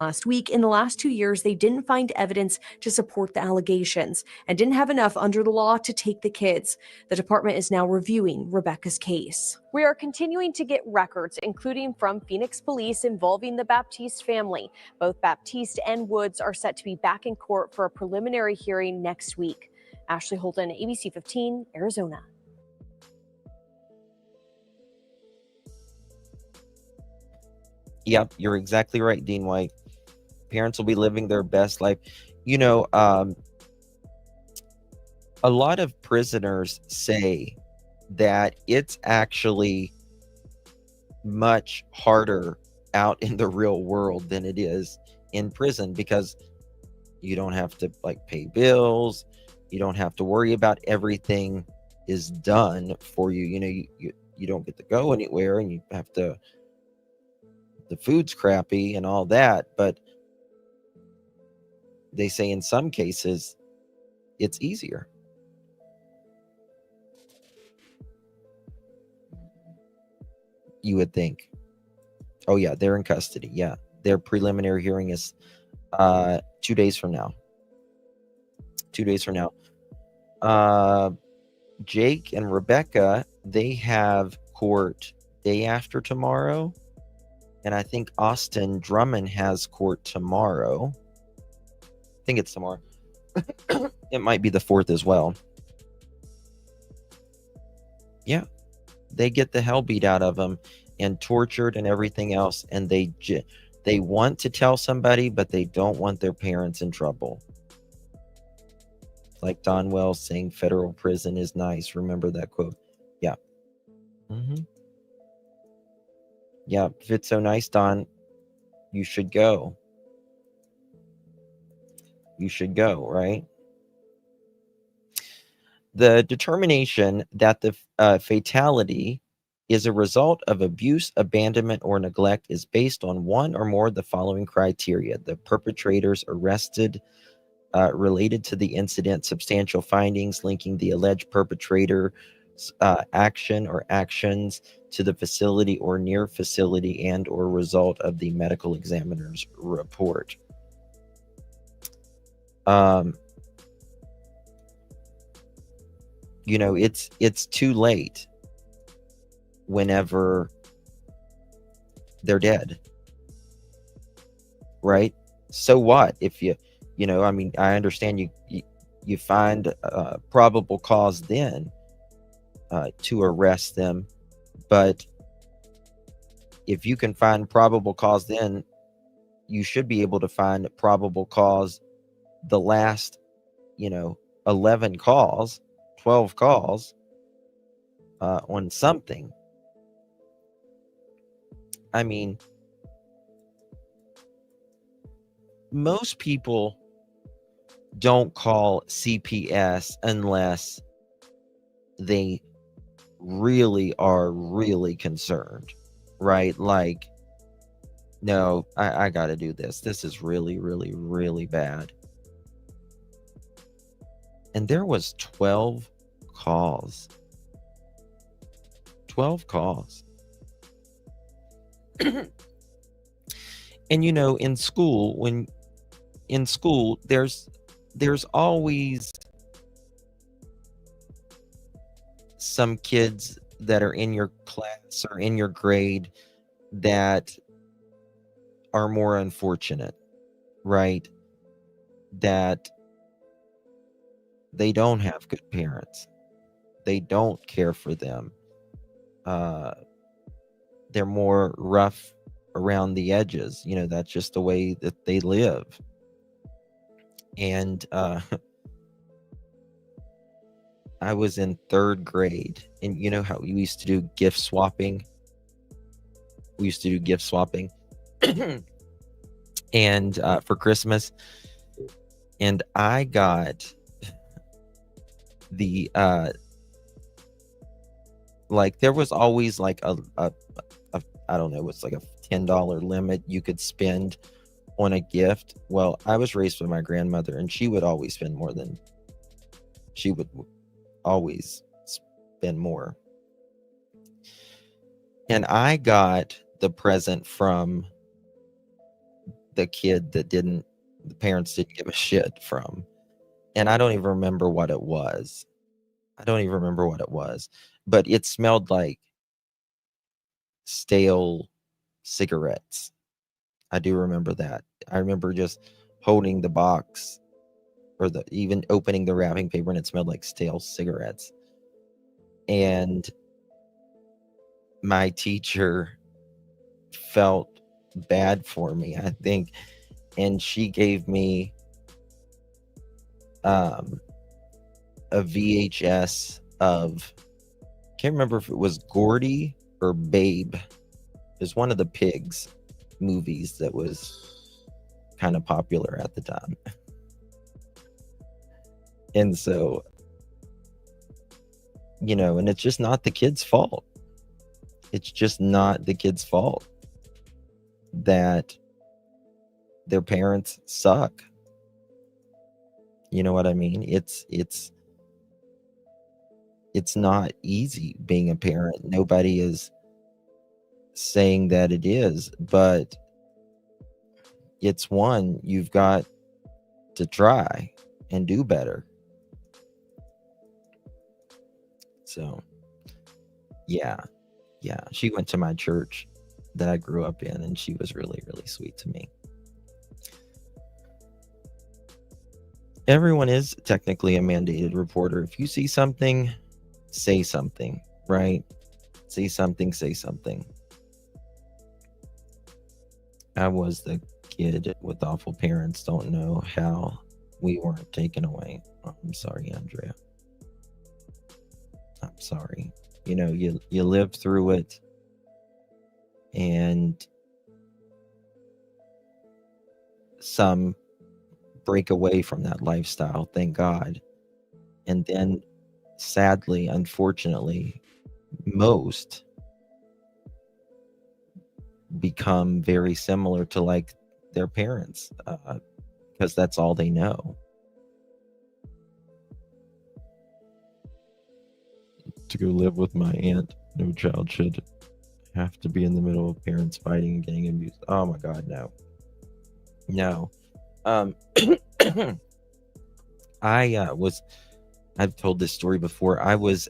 [SPEAKER 4] last week. In the last 2 years, they didn't find evidence to support the allegations and didn't have enough under the law to take the kids. The department is now reviewing Rebekah's case. We are continuing to get records, including from Phoenix police, involving the Baptiste family. Both Baptiste and Woods are set to be back in court for a preliminary hearing next week. Ashley Holden, ABC 15, Arizona.
[SPEAKER 1] Yep, you're exactly right, Dean White. Parents will be living their best life. You know, a lot of prisoners say that it's actually much harder out in the real world than it is in prison, because you don't have to pay bills. You don't have to worry about everything is done for you. You know, you don't get to go anywhere, and you have to, the food's crappy and all that, but they say in some cases it's easier. You would think. Oh yeah, they're in custody. Yeah, their preliminary hearing is 2 days from now. 2 days from now. Jake and Rebekah, they have court day after tomorrow, and I think Austin Drummond has court tomorrow. I think it's tomorrow. It might be the 4th as well. Yeah, they get the hell beat out of them and tortured and everything else, and they want to tell somebody, but they don't want their parents in trouble. Like Don Wells saying federal prison is nice. Remember that quote? Yeah. Yeah, if it's so nice, Don, you should go. You should go, right? The determination that the fatality is a result of abuse, abandonment, or neglect is based on one or more of the following criteria: the perpetrators arrested, related to the incident, substantial findings linking the alleged perpetrator's action or actions to the facility or near facility, and or result of the medical examiner's report. You know, it's too late whenever they're dead, right? So what if you know, I mean, I understand you find probable cause then to arrest them, but if you can find probable cause then, you should be able to find probable cause the last, 11 calls, 12 calls on something. I mean, most people don't call CPS unless they really are really concerned, right? Like, no, I got to do this. This is really, really, really bad. And there was 12 calls. 12 calls. And you know, in school, there's always some kids that are in your class or in your grade that are more unfortunate, right? That they don't have good parents. They don't care for them. They're more rough around the edges. You know, that's just the way that they live. And I was in 3rd grade, and you know how we used to do gift swapping? We used to do gift swapping and for Christmas. And I got the like, there was always like a I don't know, it's like a $10 limit you could spend on a gift. Well, I was raised by my grandmother, and she would always spend more than she would always spend more. And I got the present from the kid that the parents didn't give a shit from. And I don't even remember what it was. But it smelled like stale cigarettes. I do remember that. I remember just holding the box, or even opening the wrapping paper, and it smelled like stale cigarettes. And my teacher felt bad for me, I think, and she gave me a VHS of, can't remember if it was Gordy or Babe. It was one of the Pigs movies that was kind of popular at the time. And so, you know, and it's just not the kid's fault. It's just not the kid's fault that their parents suck. You know what I mean? It's not easy being a parent. Nobody is saying that it is, but it's one you've got to try and do better. So, yeah. She went to my church that I grew up in, and she was really, really sweet to me. Everyone is technically a mandated reporter. If you see something, say something, right? See something, say something. I was the kid with awful parents. Don't know how we weren't taken away. Oh, I'm sorry, Andrea. I'm sorry. You know, you live through it, and some break away from that lifestyle, thank God. And then, sadly, unfortunately, most become very similar to like their parents, because that's all they know. To go live with my aunt, no child should have to be in the middle of parents fighting and getting abused. Oh my God, no. I've told this story before. I was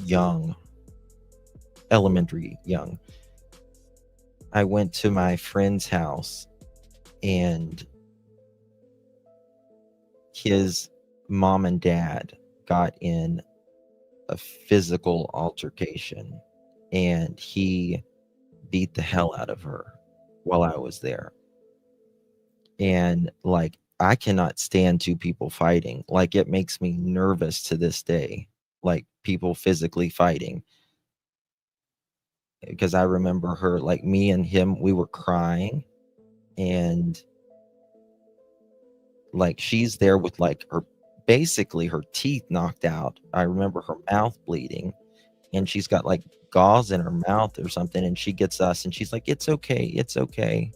[SPEAKER 1] young, elementary young. I went to my friend's house, and his mom and dad got in a physical altercation, and he beat the hell out of her while I was there. And like, I cannot stand two people fighting. Like, it makes me nervous to this day. like people physically fighting. Because I remember her, like me and him, we were crying, and like she's there with like basically her teeth knocked out. I remember her mouth bleeding, and she's got like gauze in her mouth or something, and she gets us and she's like, it's okay, it's okay.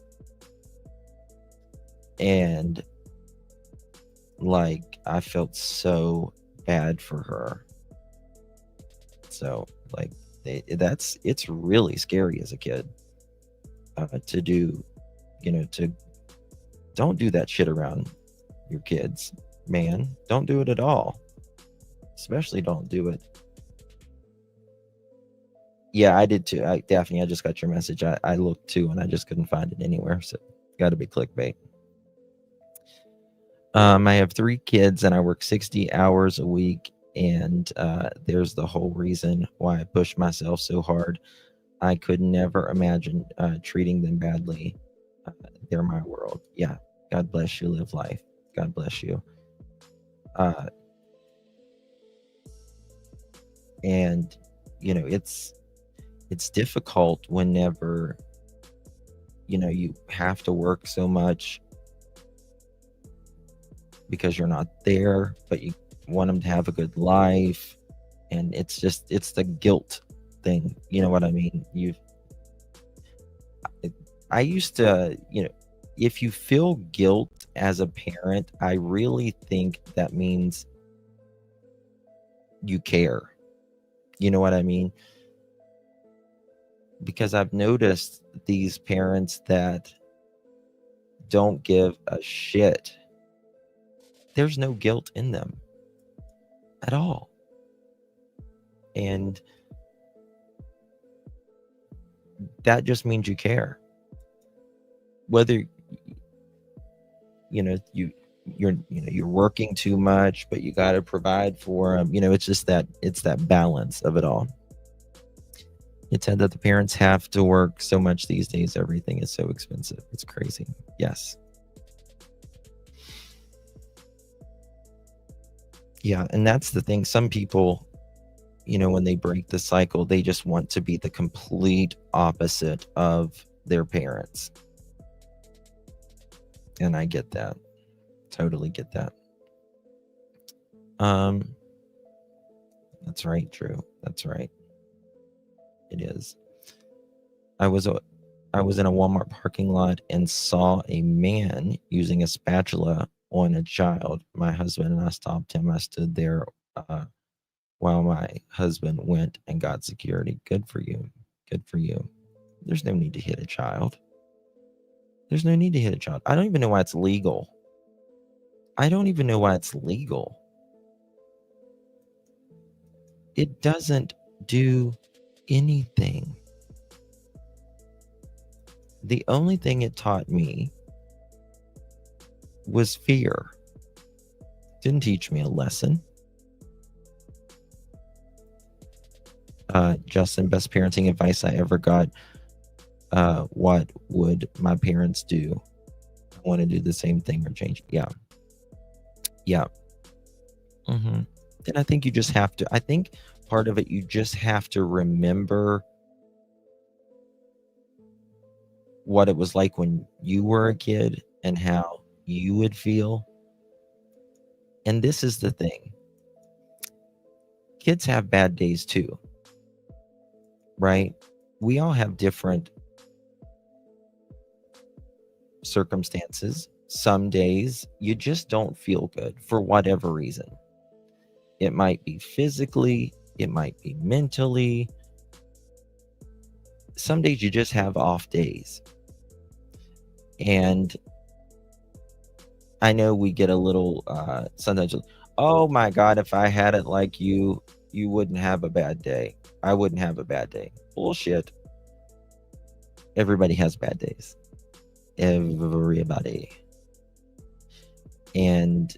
[SPEAKER 1] And like I felt so bad for her. So like it's really scary as a kid to do, to don't do that shit around your kids, man. Don't do it at all. Especially don't do it. Yeah, I did too. Daphne, I just got your message. I looked too, and I just couldn't find it anywhere. So got to be clickbait. I have 3 kids, and I work 60 hours a week. And there's the whole reason why I push myself so hard. I could never imagine treating them badly. They're my world. Yeah. God bless you. Live life. God bless you. And it's difficult whenever you have to work so much because you're not there, but you want them to have a good life, and it's the guilt thing. You know what I mean? I used to, if you feel guilt as a parent, I really think that means you care. You know what I mean? Because I've noticed these parents that don't give a shit. There's no guilt in them at all. And that just means you care. Whether you're working too much, but you got to provide for them. It's that balance of it all. It's said that the parents have to work so much these days. Everything is so expensive. It's crazy. Yes. Yeah, and that's the thing. Some people, when they break the cycle, they just want to be the complete opposite of their parents. And I get that. Totally get that. That's right, Drew. That's right. It is. I was in a Walmart parking lot and saw a man using a spatula on a child. My husband and I stopped him. I stood there while my husband went and got security. Good for you. Good for you. There's no need to hit a child. There's no need to hit a child. I don't even know why it's legal. It doesn't do anything. The only thing it taught me was fear. Didn't teach me a lesson. Justin, best parenting advice I ever got. What would my parents do? I want to do the same thing or change. Yeah. And I think you just have to. I think part of it, you just have to remember what it was like when you were a kid and how you would feel. And this is the thing. Kids have bad days too, right? We all have different circumstances. Some days you just don't feel good for whatever reason. It might be physically, it might be mentally. Some days you just have off days. And I know we get a little sometimes, oh my God, if I had it like you wouldn't have a bad day. I wouldn't have a bad day. Bullshit. Everybody has bad days. Everybody. And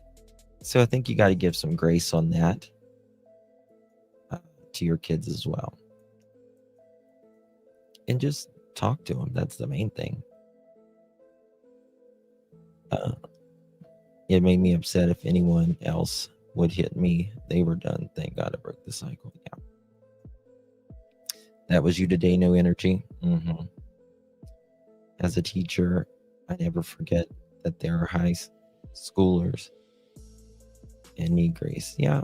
[SPEAKER 1] so I think you got to give some grace on that to your kids as well. And just talk to them. That's the main thing. It made me upset if anyone else would hit me, they were done. Thank God I broke the cycle. Yeah. That was you today, no energy. As a teacher, I never forget that there are high schoolers and need grace. Yeah.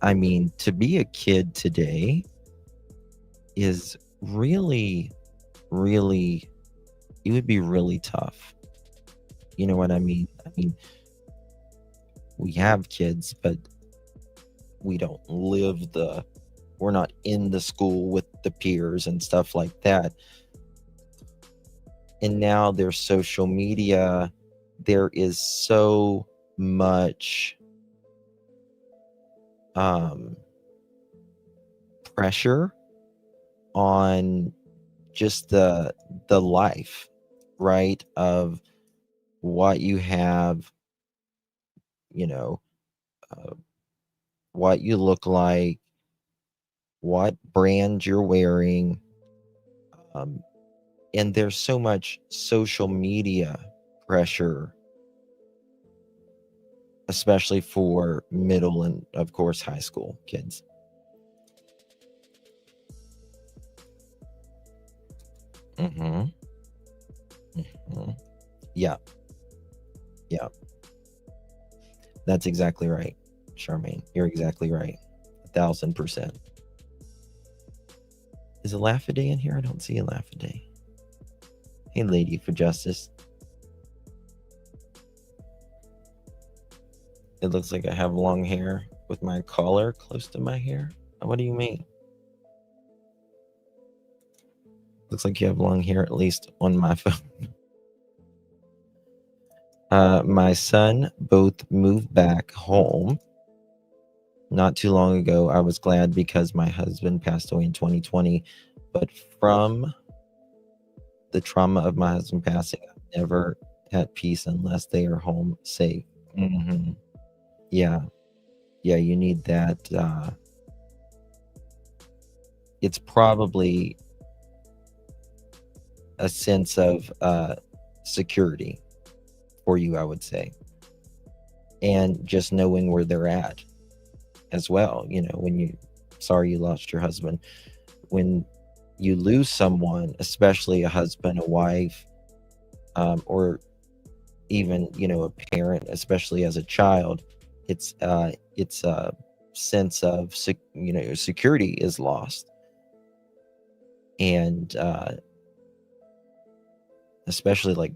[SPEAKER 1] I mean, to be a kid today is really, really, it would be really tough. You know what I mean? I mean, we have kids, but we don't we're not in the school with the peers and stuff like that. And now there's social media. There is so much pressure on just the life, right, of what you have, what you look like, what brand you're wearing, and there's so much social media pressure, especially for middle and, of course, high school kids. Yeah. That's exactly right, Charmaine. You're exactly right. 1,000%. Is a Laugh-A-Day in here? I don't see a Laugh-A-Day. Hey, Lady for Justice. It looks like I have long hair with my collar close to my hair. What do you mean? Looks like you have long hair, at least on my phone. My son both moved back home not too long ago. I was glad because my husband passed away in 2020, but from the trauma of my husband passing, I'm never at peace unless they are home safe. Yeah, you need that. It's probably a sense of security for you, I would say, and just knowing where they're at as well. When sorry you lost your husband. When you lose someone, especially a husband, a wife, or even a parent, especially as a child, it's a sense of security is lost. And especially like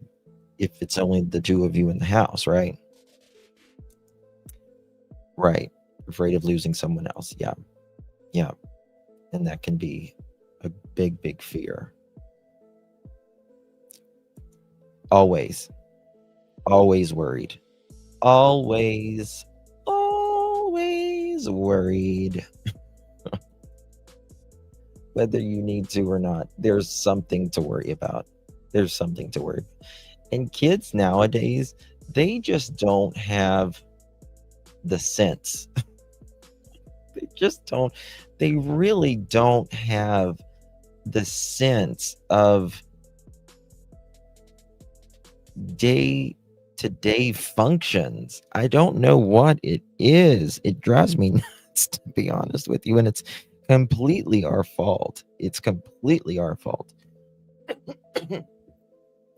[SPEAKER 1] if it's only the two of you in the house, right? Afraid of losing someone else. Yeah. And that can be a big fear. Always worried. Always worried. Whether you need to or not, there's something to worry about. And kids nowadays, they just don't have the sense. They really don't have the sense of day-to-day functions. I don't know what it is. It drives me nuts, to be honest with you, and it's completely our fault.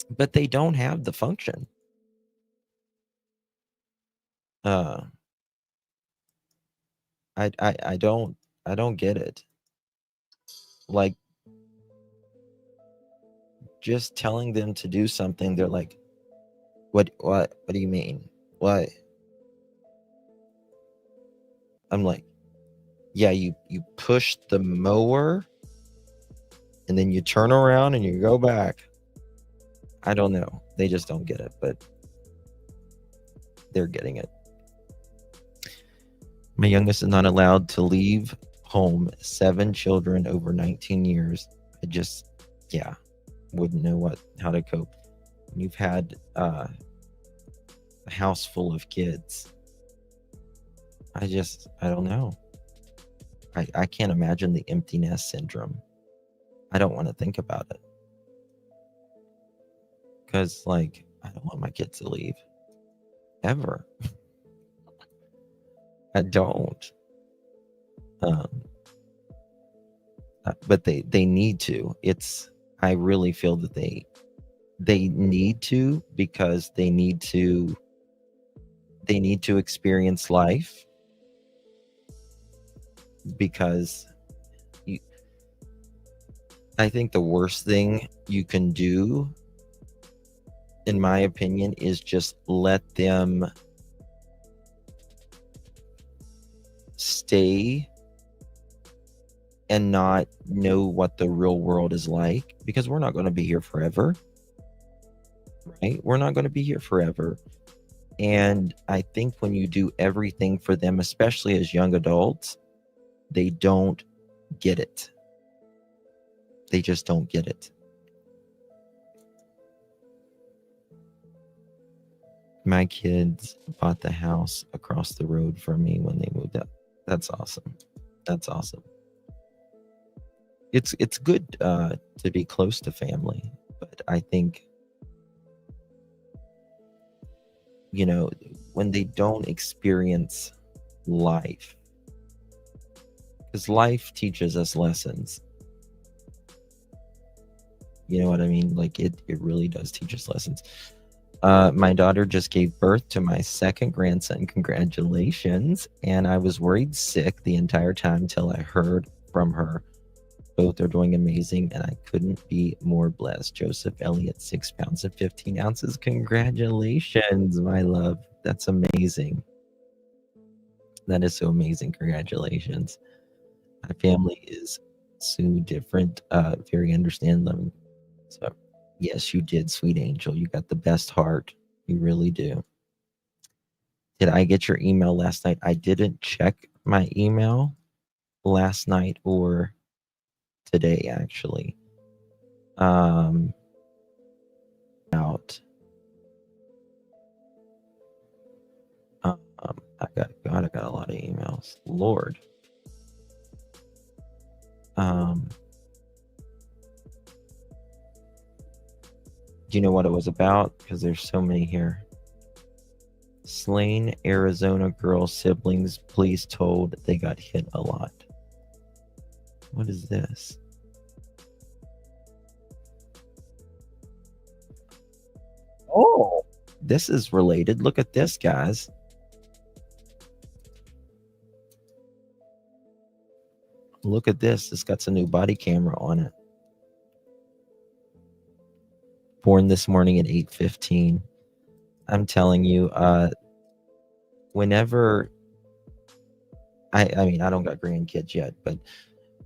[SPEAKER 1] But they don't have the function. I don't get it. Like, just telling them to do something, they're like, what do you mean? What? I'm like, yeah, you push the mower and then you turn around and you go back. I don't know. They just don't get it, but they're getting it. My youngest is not allowed to leave home. 7 children over 19 years. I just, wouldn't know how to cope. When you've had a house full of kids, I don't know. I can't imagine the empty nest syndrome. I don't want to think about it. Because, I don't want my kids to leave. Ever. I don't. But they need to. I really feel that they need to, because they need to experience life, because I think the worst thing you can do, in my opinion, is just let them stay and not know what the real world is like, because we're not going to be here forever, right? We're not going to be here forever. And I think when you do everything for them, especially as young adults, they don't get it. They just don't get it. My kids bought the house across the road from me when they moved up. That's awesome. That's awesome. It's good to be close to family, but I think, when they don't experience life, because life teaches us lessons. You know what I mean? Like it really does teach us lessons. My daughter just gave birth to my second grandson. Congratulations. And I was worried sick the entire time till I heard from her. Both are doing amazing, and I couldn't be more blessed. Joseph Elliott, 6 pounds and 15 ounces. Congratulations, my love. That's amazing. That is so amazing. Congratulations. My family is so different, very understanding. So, yes, you did, sweet angel. You got the best heart. You really do. Did I get your email last night? I didn't check my email last night or today, actually. I got a lot of emails. Lord. Do you know what it was about? Because there's so many here. Slain Arizona girl siblings, police told they got hit a lot. What is this? Oh, this is related. Look at this, guys. Look at this. It's got some new body camera on it. Born this morning at 8:15. I'm telling you, whenever I mean, I don't got grandkids yet,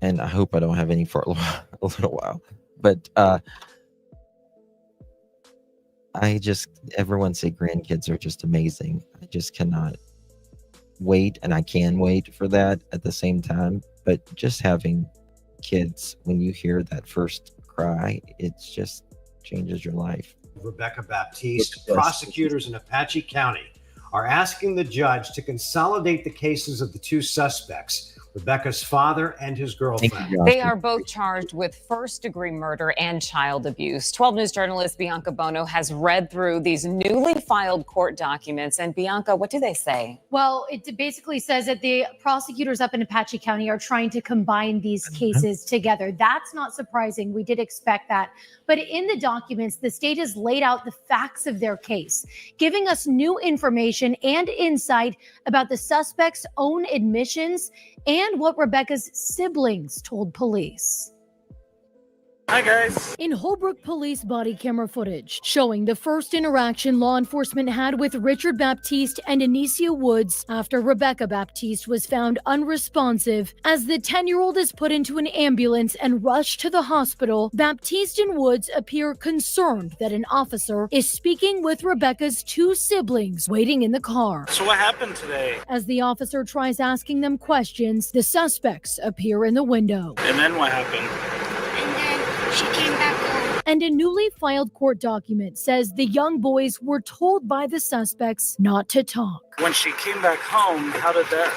[SPEAKER 1] and I hope I don't have any for a little while. But everyone say grandkids are just amazing. I just cannot wait, and I can wait for that at the same time. But just having kids, when you hear that first cry, it just changes your life.
[SPEAKER 21] Rebekah Baptiste, prosecutors in Apache County are asking the judge to consolidate the cases of the two suspects, Rebekah's father and his girlfriend.
[SPEAKER 22] They are both charged with first-degree murder and child abuse. 12 News journalist Bianca Bono has read through these newly filed court documents. And Bianca, what do they say?
[SPEAKER 23] Well, it basically says that the prosecutors up in Apache County are trying to combine these cases together. That's not surprising. We did expect that. But in the documents, the state has laid out the facts of their case, giving us new information and insight about the suspect's own admissions and what Rebekah's siblings told police.
[SPEAKER 24] Hi, guys.
[SPEAKER 23] In Holbrook police body camera footage showing the first interaction law enforcement had with Richard Baptiste and Anicia Woods after Rebekah Baptiste was found unresponsive. As the 10-year-old is put into an ambulance and rushed to the hospital, Baptiste and Woods appear concerned that an officer is speaking with Rebekah's two siblings waiting in the car.
[SPEAKER 24] So what happened today?
[SPEAKER 23] As the officer tries asking them questions, the suspects appear in the window.
[SPEAKER 24] And then what happened?
[SPEAKER 23] She came back home. And a newly filed court document says the young boys were told by the suspects not to talk.
[SPEAKER 24] When she came back home, how did that?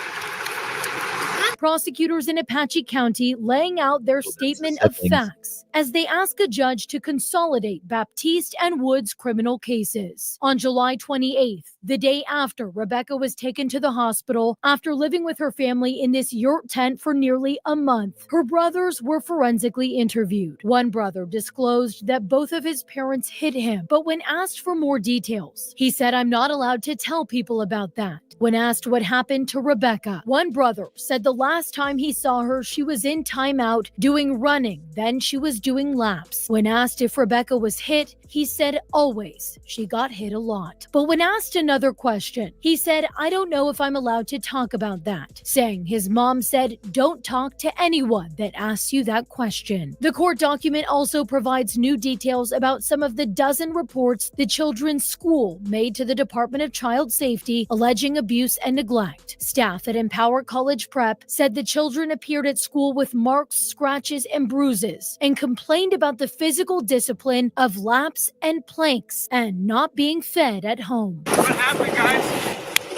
[SPEAKER 23] prosecutors in Apache County laying out their statement of facts as they ask a judge to consolidate Baptiste and Woods' criminal cases. On July 28th, the day after Rebekah was taken to the hospital after living with her family in this yurt tent for nearly a month, her brothers were forensically interviewed. One brother disclosed that both of his parents hit him, but when asked for more details, he said, "I'm not allowed to tell people about that." When asked what happened to Rebekah, one brother said the last time he saw her, she was in timeout doing running, then she was doing laps. When asked if Rebekah was hit, he said always. She got hit a lot. But when asked another question, he said, "I don't know if I'm allowed to talk about that," saying his mom said, "Don't talk to anyone that asks you that question." The court document also provides new details about some of the dozen reports the children's school made to the Department of Child Safety alleging abuse and neglect. Staff at Empower College Prep said the children appeared at school with marks, scratches, and bruises and complained about the physical discipline of laps and planks and not being fed at home.
[SPEAKER 5] What happened, guys?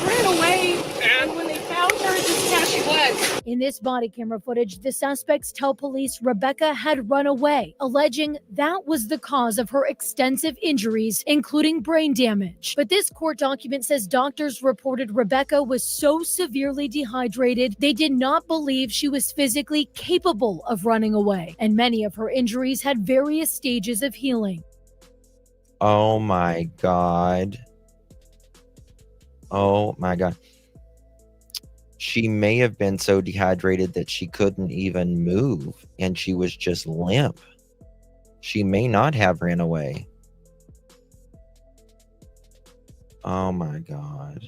[SPEAKER 5] Ran away, and when they found her, this is how she was.
[SPEAKER 23] In this body camera footage, the suspects tell police Rebekah had run away, alleging that was the cause of her extensive injuries, including brain damage. But this court document says doctors reported Rebekah was so severely dehydrated, they did not believe she was physically capable of running away, and many of her injuries had various stages of healing.
[SPEAKER 1] Oh my God. Oh my God. She may have been so dehydrated that she couldn't even move and she was just limp. She may not have ran away. Oh my God.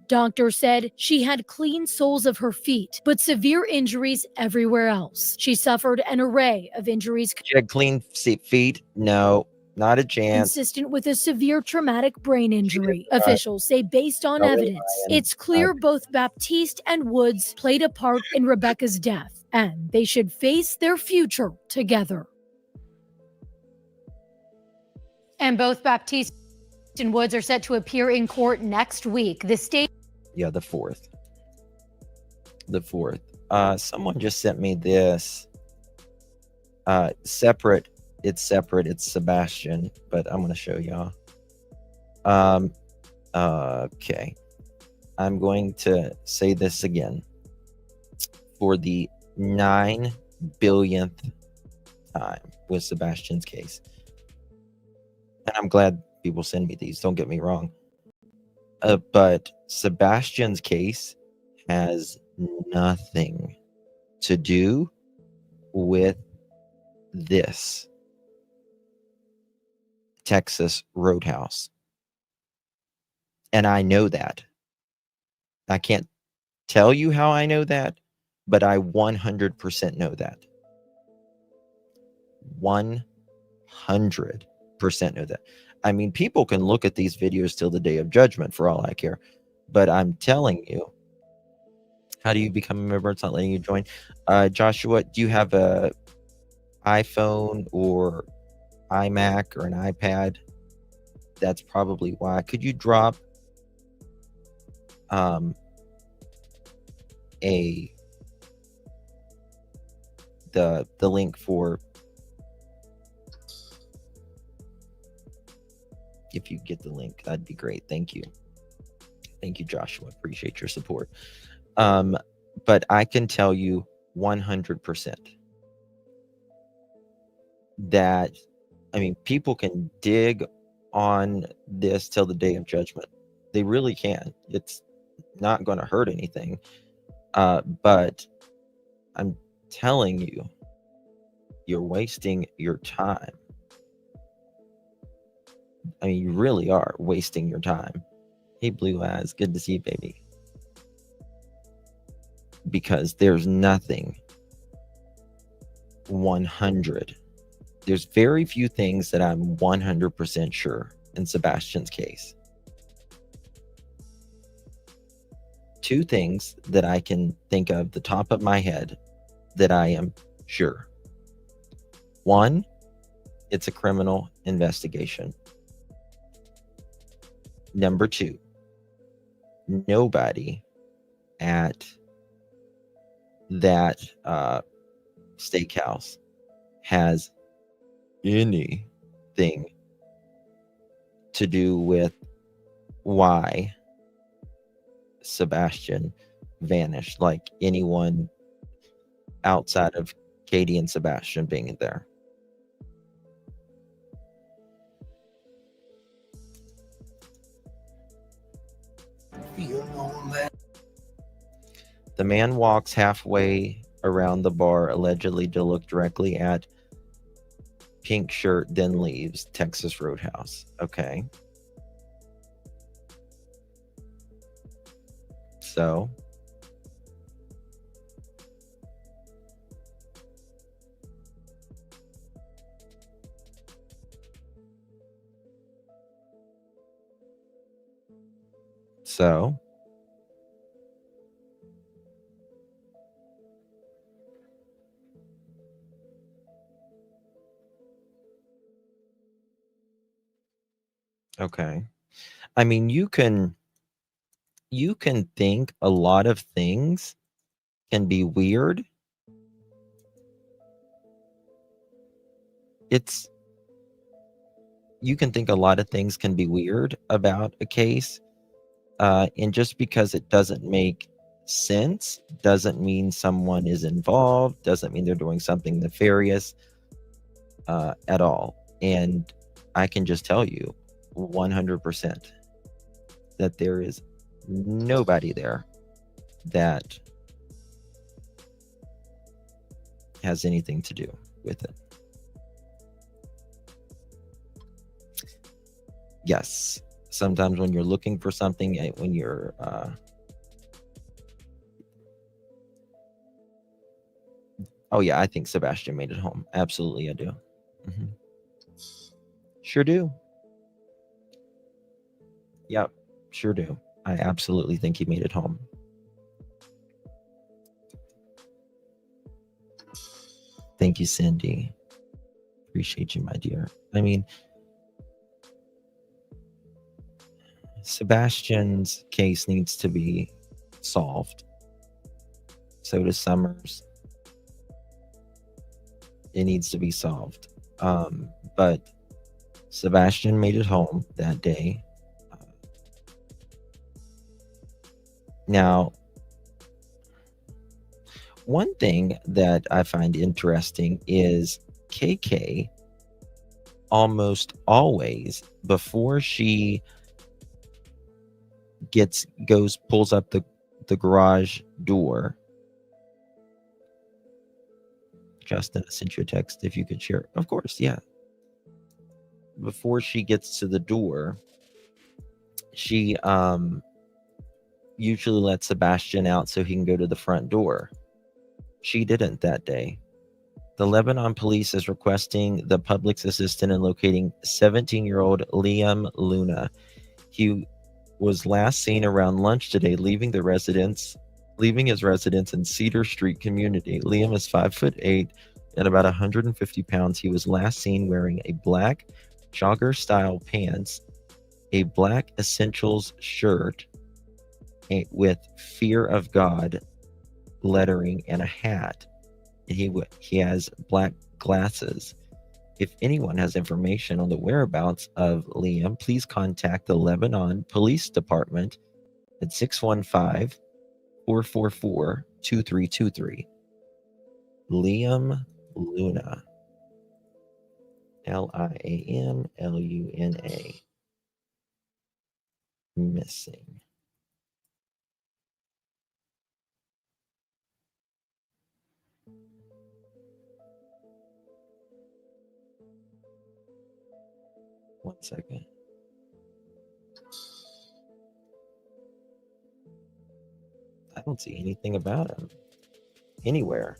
[SPEAKER 23] Doctors said she had clean soles of her feet, but severe injuries everywhere else. She suffered an array of injuries.
[SPEAKER 1] She had clean feet? No. Not a chance.
[SPEAKER 23] Consistent with a severe traumatic brain injury. Officials say based on evidence, it's clear both Baptiste and Woods played a part in Rebekah's death, and they should face their future together. And both Baptiste and Woods are set to appear in court next week. The state...
[SPEAKER 1] Yeah, the 4th. The 4th. Someone just sent me this. Separate. It's separate. It's Sebastian, but I'm going to show y'all. Okay. I'm going to say this again for the 9 billionth time with Sebastian's case. And I'm glad people send me these. Don't get me wrong. But Sebastian's case has nothing to do with this Texas Roadhouse. And I know that. I can't tell you how I know that, but I 100% know that. 100% know that. I mean, people can look at these videos till the day of judgment for all I care, but I'm telling you. How do you become a member? It's not letting you join. Joshua, do you have a iPhone or iMac or an iPad? That's probably why. Could you drop the link for, if you get the link, that'd be great. Thank you. Thank you, Joshua. Appreciate your support. But I can tell you 100% that, I mean, people can dig on this till the day of judgment. They really can. It's not going to hurt anything. But I'm telling you, you're wasting your time. I mean, you really are wasting your time. Hey, Blue Eyes, good to see you, baby. Because there's nothing 100. There's very few things that I'm 100% sure in Sebastian's case. 2 things that I can think of the top of my head that I am sure. 1, it's a criminal investigation. Number 2, nobody at that steakhouse has anything to do with why Sebastian vanished, like anyone outside of Katie and Sebastian being there. The man walks halfway around the bar, allegedly to look directly at pink shirt, then leaves. Texas Roadhouse. Okay. So okay. I mean, you can think a lot of things can be weird. You can think a lot of things can be weird about a case, and just because it doesn't make sense doesn't mean someone is involved, doesn't mean they're doing something nefarious at all. And I can just tell you 100% that there is nobody there that has anything to do with it. Yes, sometimes when you're looking for something, when you're oh yeah, I think Sebastian made it home. Absolutely, I do. Sure do. Yep, sure do. I absolutely think he made it home. Thank you, Cindy. Appreciate you, my dear. I mean, Sebastian's case needs to be solved. So does Summers. It needs to be solved. But Sebastian made it home that day. Now, one thing that I find interesting is KK almost always, before she pulls up the garage door. Justin, I sent you a text if you could share. Of course, yeah. Before she gets to the door, she usually lets Sebastian out so he can go to the front door. She didn't that day. The Lebanon police is requesting the public's assistance in locating 17-year-old Liam Luna. He was last seen around lunch today, leaving his residence in Cedar Street community. Liam is 5'8" and about 150 pounds. He was last seen wearing a black jogger-style pants, a black essentials shirt with Fear of God lettering, and a hat. He has black glasses. If anyone has information on the whereabouts of Liam, please contact the Lebanon Police Department at 615-444-2323. Liam Luna. Liamluna. Missing. One second. I don't see anything about him anywhere,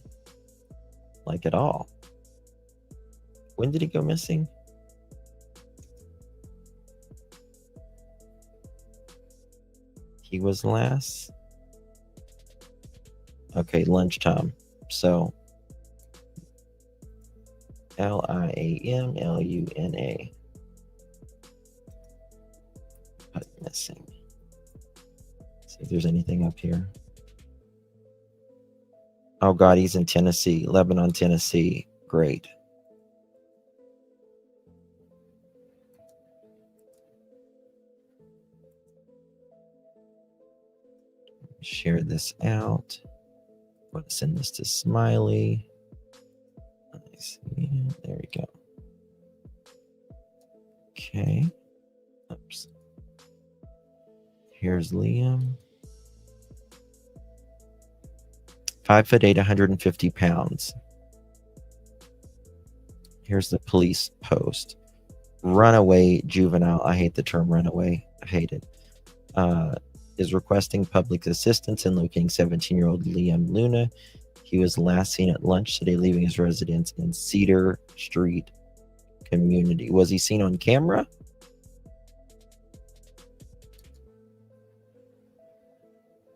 [SPEAKER 1] like at all. When did he go missing? He was last. Okay, lunchtime. So Liamluna. But missing. See if there's anything up here. Oh God, he's in Tennessee, Lebanon, Tennessee. Great. Share this out. I'm going to send this to Smiley. Nice. Yeah, there we go. Okay. Oops. Here's Liam. 5'8", 150 pounds. Here's the police post. Runaway juvenile. I hate the term runaway. I hate it. Is requesting public assistance in locating 17-year-old Liam Luna. He was last seen at lunch today, leaving his residence in Cedar Street community. Was he seen on camera?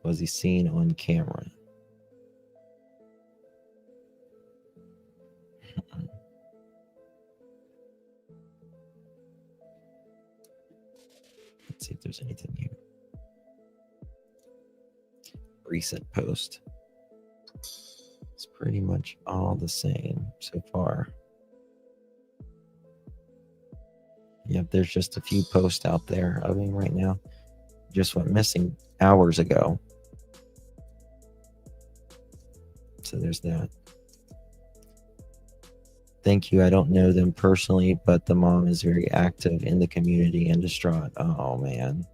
[SPEAKER 1] Was he seen on camera? Let's see if there's anything here. Recent post. It's pretty much all the same so far. Yep, there's just a few posts out there of him right now. Just went missing hours ago. So there's that. Thank you. I don't know them personally, but the mom is very active in the community and distraught. Oh, man.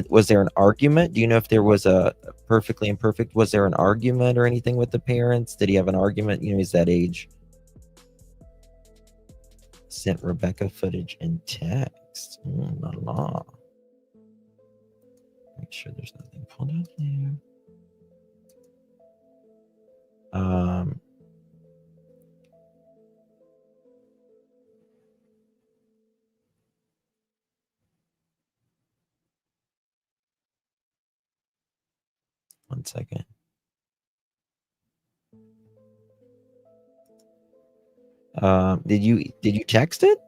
[SPEAKER 1] Was there an argument? Do you know if there was a perfectly imperfect? Was there an argument or anything with the parents? Did he have an argument? You know, he's that age. Sent Rebekah footage and text. La la. Make sure there's nothing pulled up there. One second. Did you text it?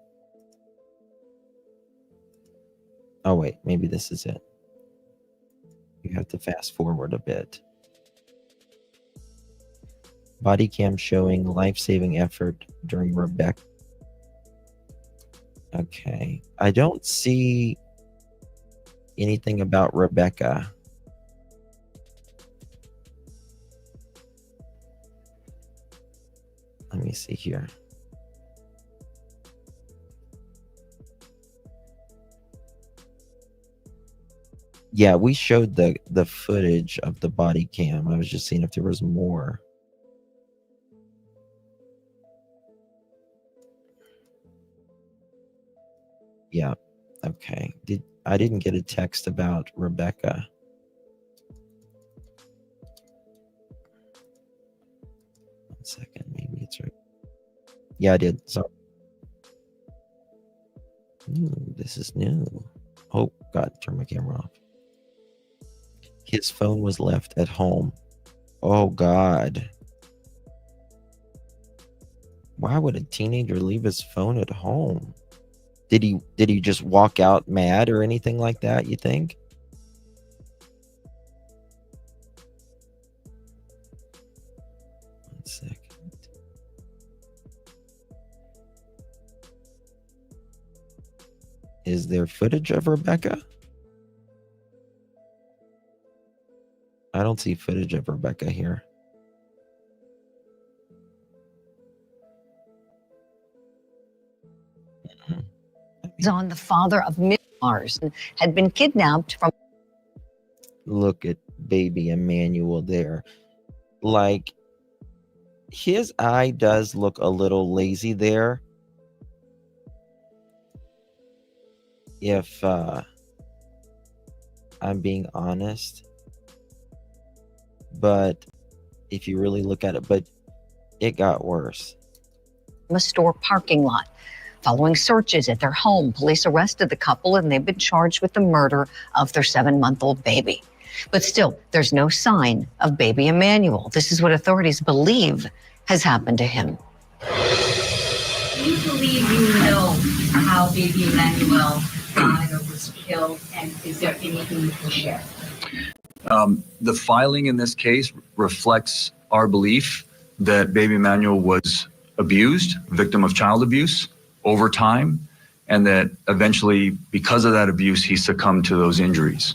[SPEAKER 1] Oh wait, maybe this is it. You have to fast forward a bit. Bodycam showing life-saving effort during Rebekah. Okay, I don't see anything about Rebekah. Let me see here. Yeah, we showed the footage of the body cam. I was just seeing if there was more. Yeah. Okay. I didn't get a text about Rebekah. One second, maybe it's right. Yeah, I did. So this is new. Oh God, turn my camera off. His phone was left at home. Oh God. Why would a teenager leave his phone at home? Did he just walk out mad or anything like that, you think? One second. Is there footage of Rebekah? I don't see footage of Rebekah here.
[SPEAKER 7] On the father of Mars had been kidnapped from.
[SPEAKER 1] Look at baby Emmanuel there. Like, his eye does look a little lazy there. If I'm being honest. But if you really look at it, but it got worse.
[SPEAKER 7] A store parking lot. Following searches at their home, police arrested the couple and they've been charged with the murder of their 7-month-old baby. But still, there's no sign of baby Emmanuel. This is what authorities believe has happened to him.
[SPEAKER 8] Do you believe you know how baby Emmanuel died or was killed, and is there anything you can share?
[SPEAKER 9] The filing in this case reflects our belief that baby Emmanuel was abused, victim of child abuse over time, and that eventually, because of that abuse, he succumbed to those injuries.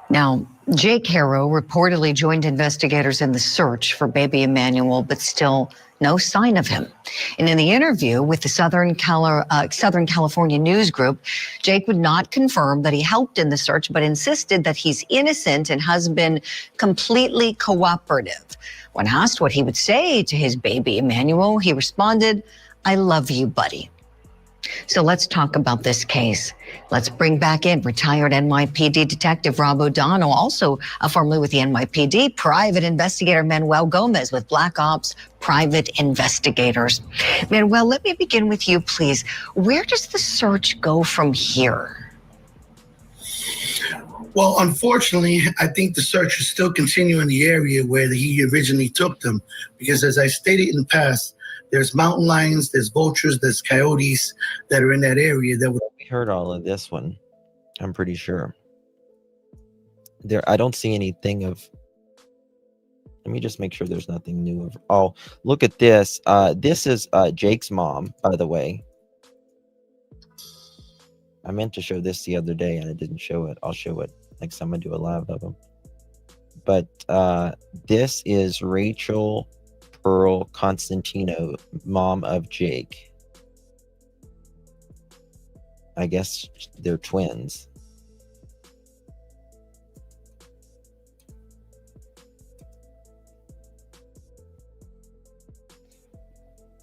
[SPEAKER 7] Now, Jake Harrow reportedly joined investigators in the search for baby Emmanuel, but still no sign of him. And in the interview with the Southern California News Group, Jake would not confirm that he helped in the search, but insisted that he's innocent and has been completely cooperative. When asked what he would say to his baby Emmanuel, he responded, "I love you, buddy." So let's talk about this case. Let's bring back in retired NYPD Detective Rob O'Donnell, also formerly with the NYPD, private investigator Manuel Gomez with Black Ops Private Investigators. Manuel, let me begin with you, please. Where does the search go from here?
[SPEAKER 12] Well, unfortunately, I think the search will still continue in the area where he originally took them, because as I stated in the past, there's mountain lions, there's vultures, there's coyotes that are in that area.
[SPEAKER 1] We heard all of this one, I'm pretty sure. I don't see anything of. Let me just make sure there's nothing new. Oh, look at this. This is Jake's mom, by the way. I meant to show this the other day and I didn't show it. I'll show it next time I do a live of them. But this is Rachel Pearl Constantino, mom of Jake. I guess they're twins.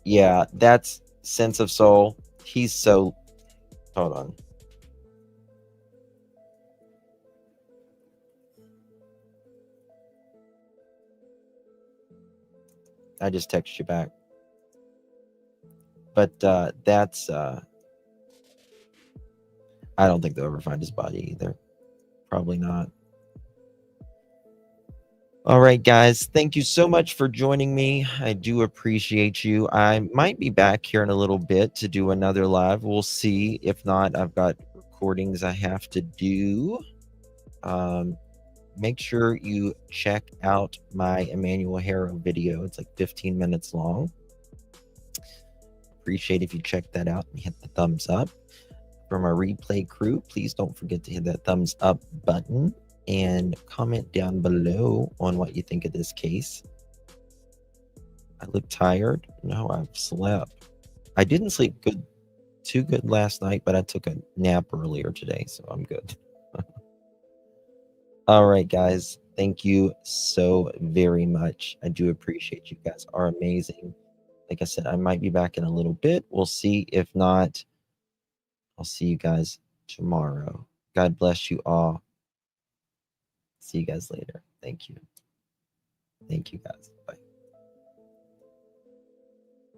[SPEAKER 1] Yeah, that's Sense of Soul. He's so... Hold on. I just text you back. But that's... I don't think they'll ever find his body either. Probably not. All right, guys. Thank you so much for joining me. I do appreciate you. I might be back here in a little bit to do another live. We'll see. If not, I've got recordings I have to do. Make sure you check out my Emmanuel Harrow video. It's like 15 minutes long. Appreciate if you check that out and hit the thumbs up. From our replay crew, please don't forget to hit that thumbs up button and comment down below on what you think of this case. I look tired. No, I've slept. I didn't sleep too good last night, but I took a nap earlier today, so I'm good. All right, guys. Thank you so very much. I do appreciate you guys. Are amazing. Like I said, I might be back in a little bit. We'll see. If not, I'll see you guys tomorrow. God bless you all. See you guys later. Thank you. Thank you, guys. Bye.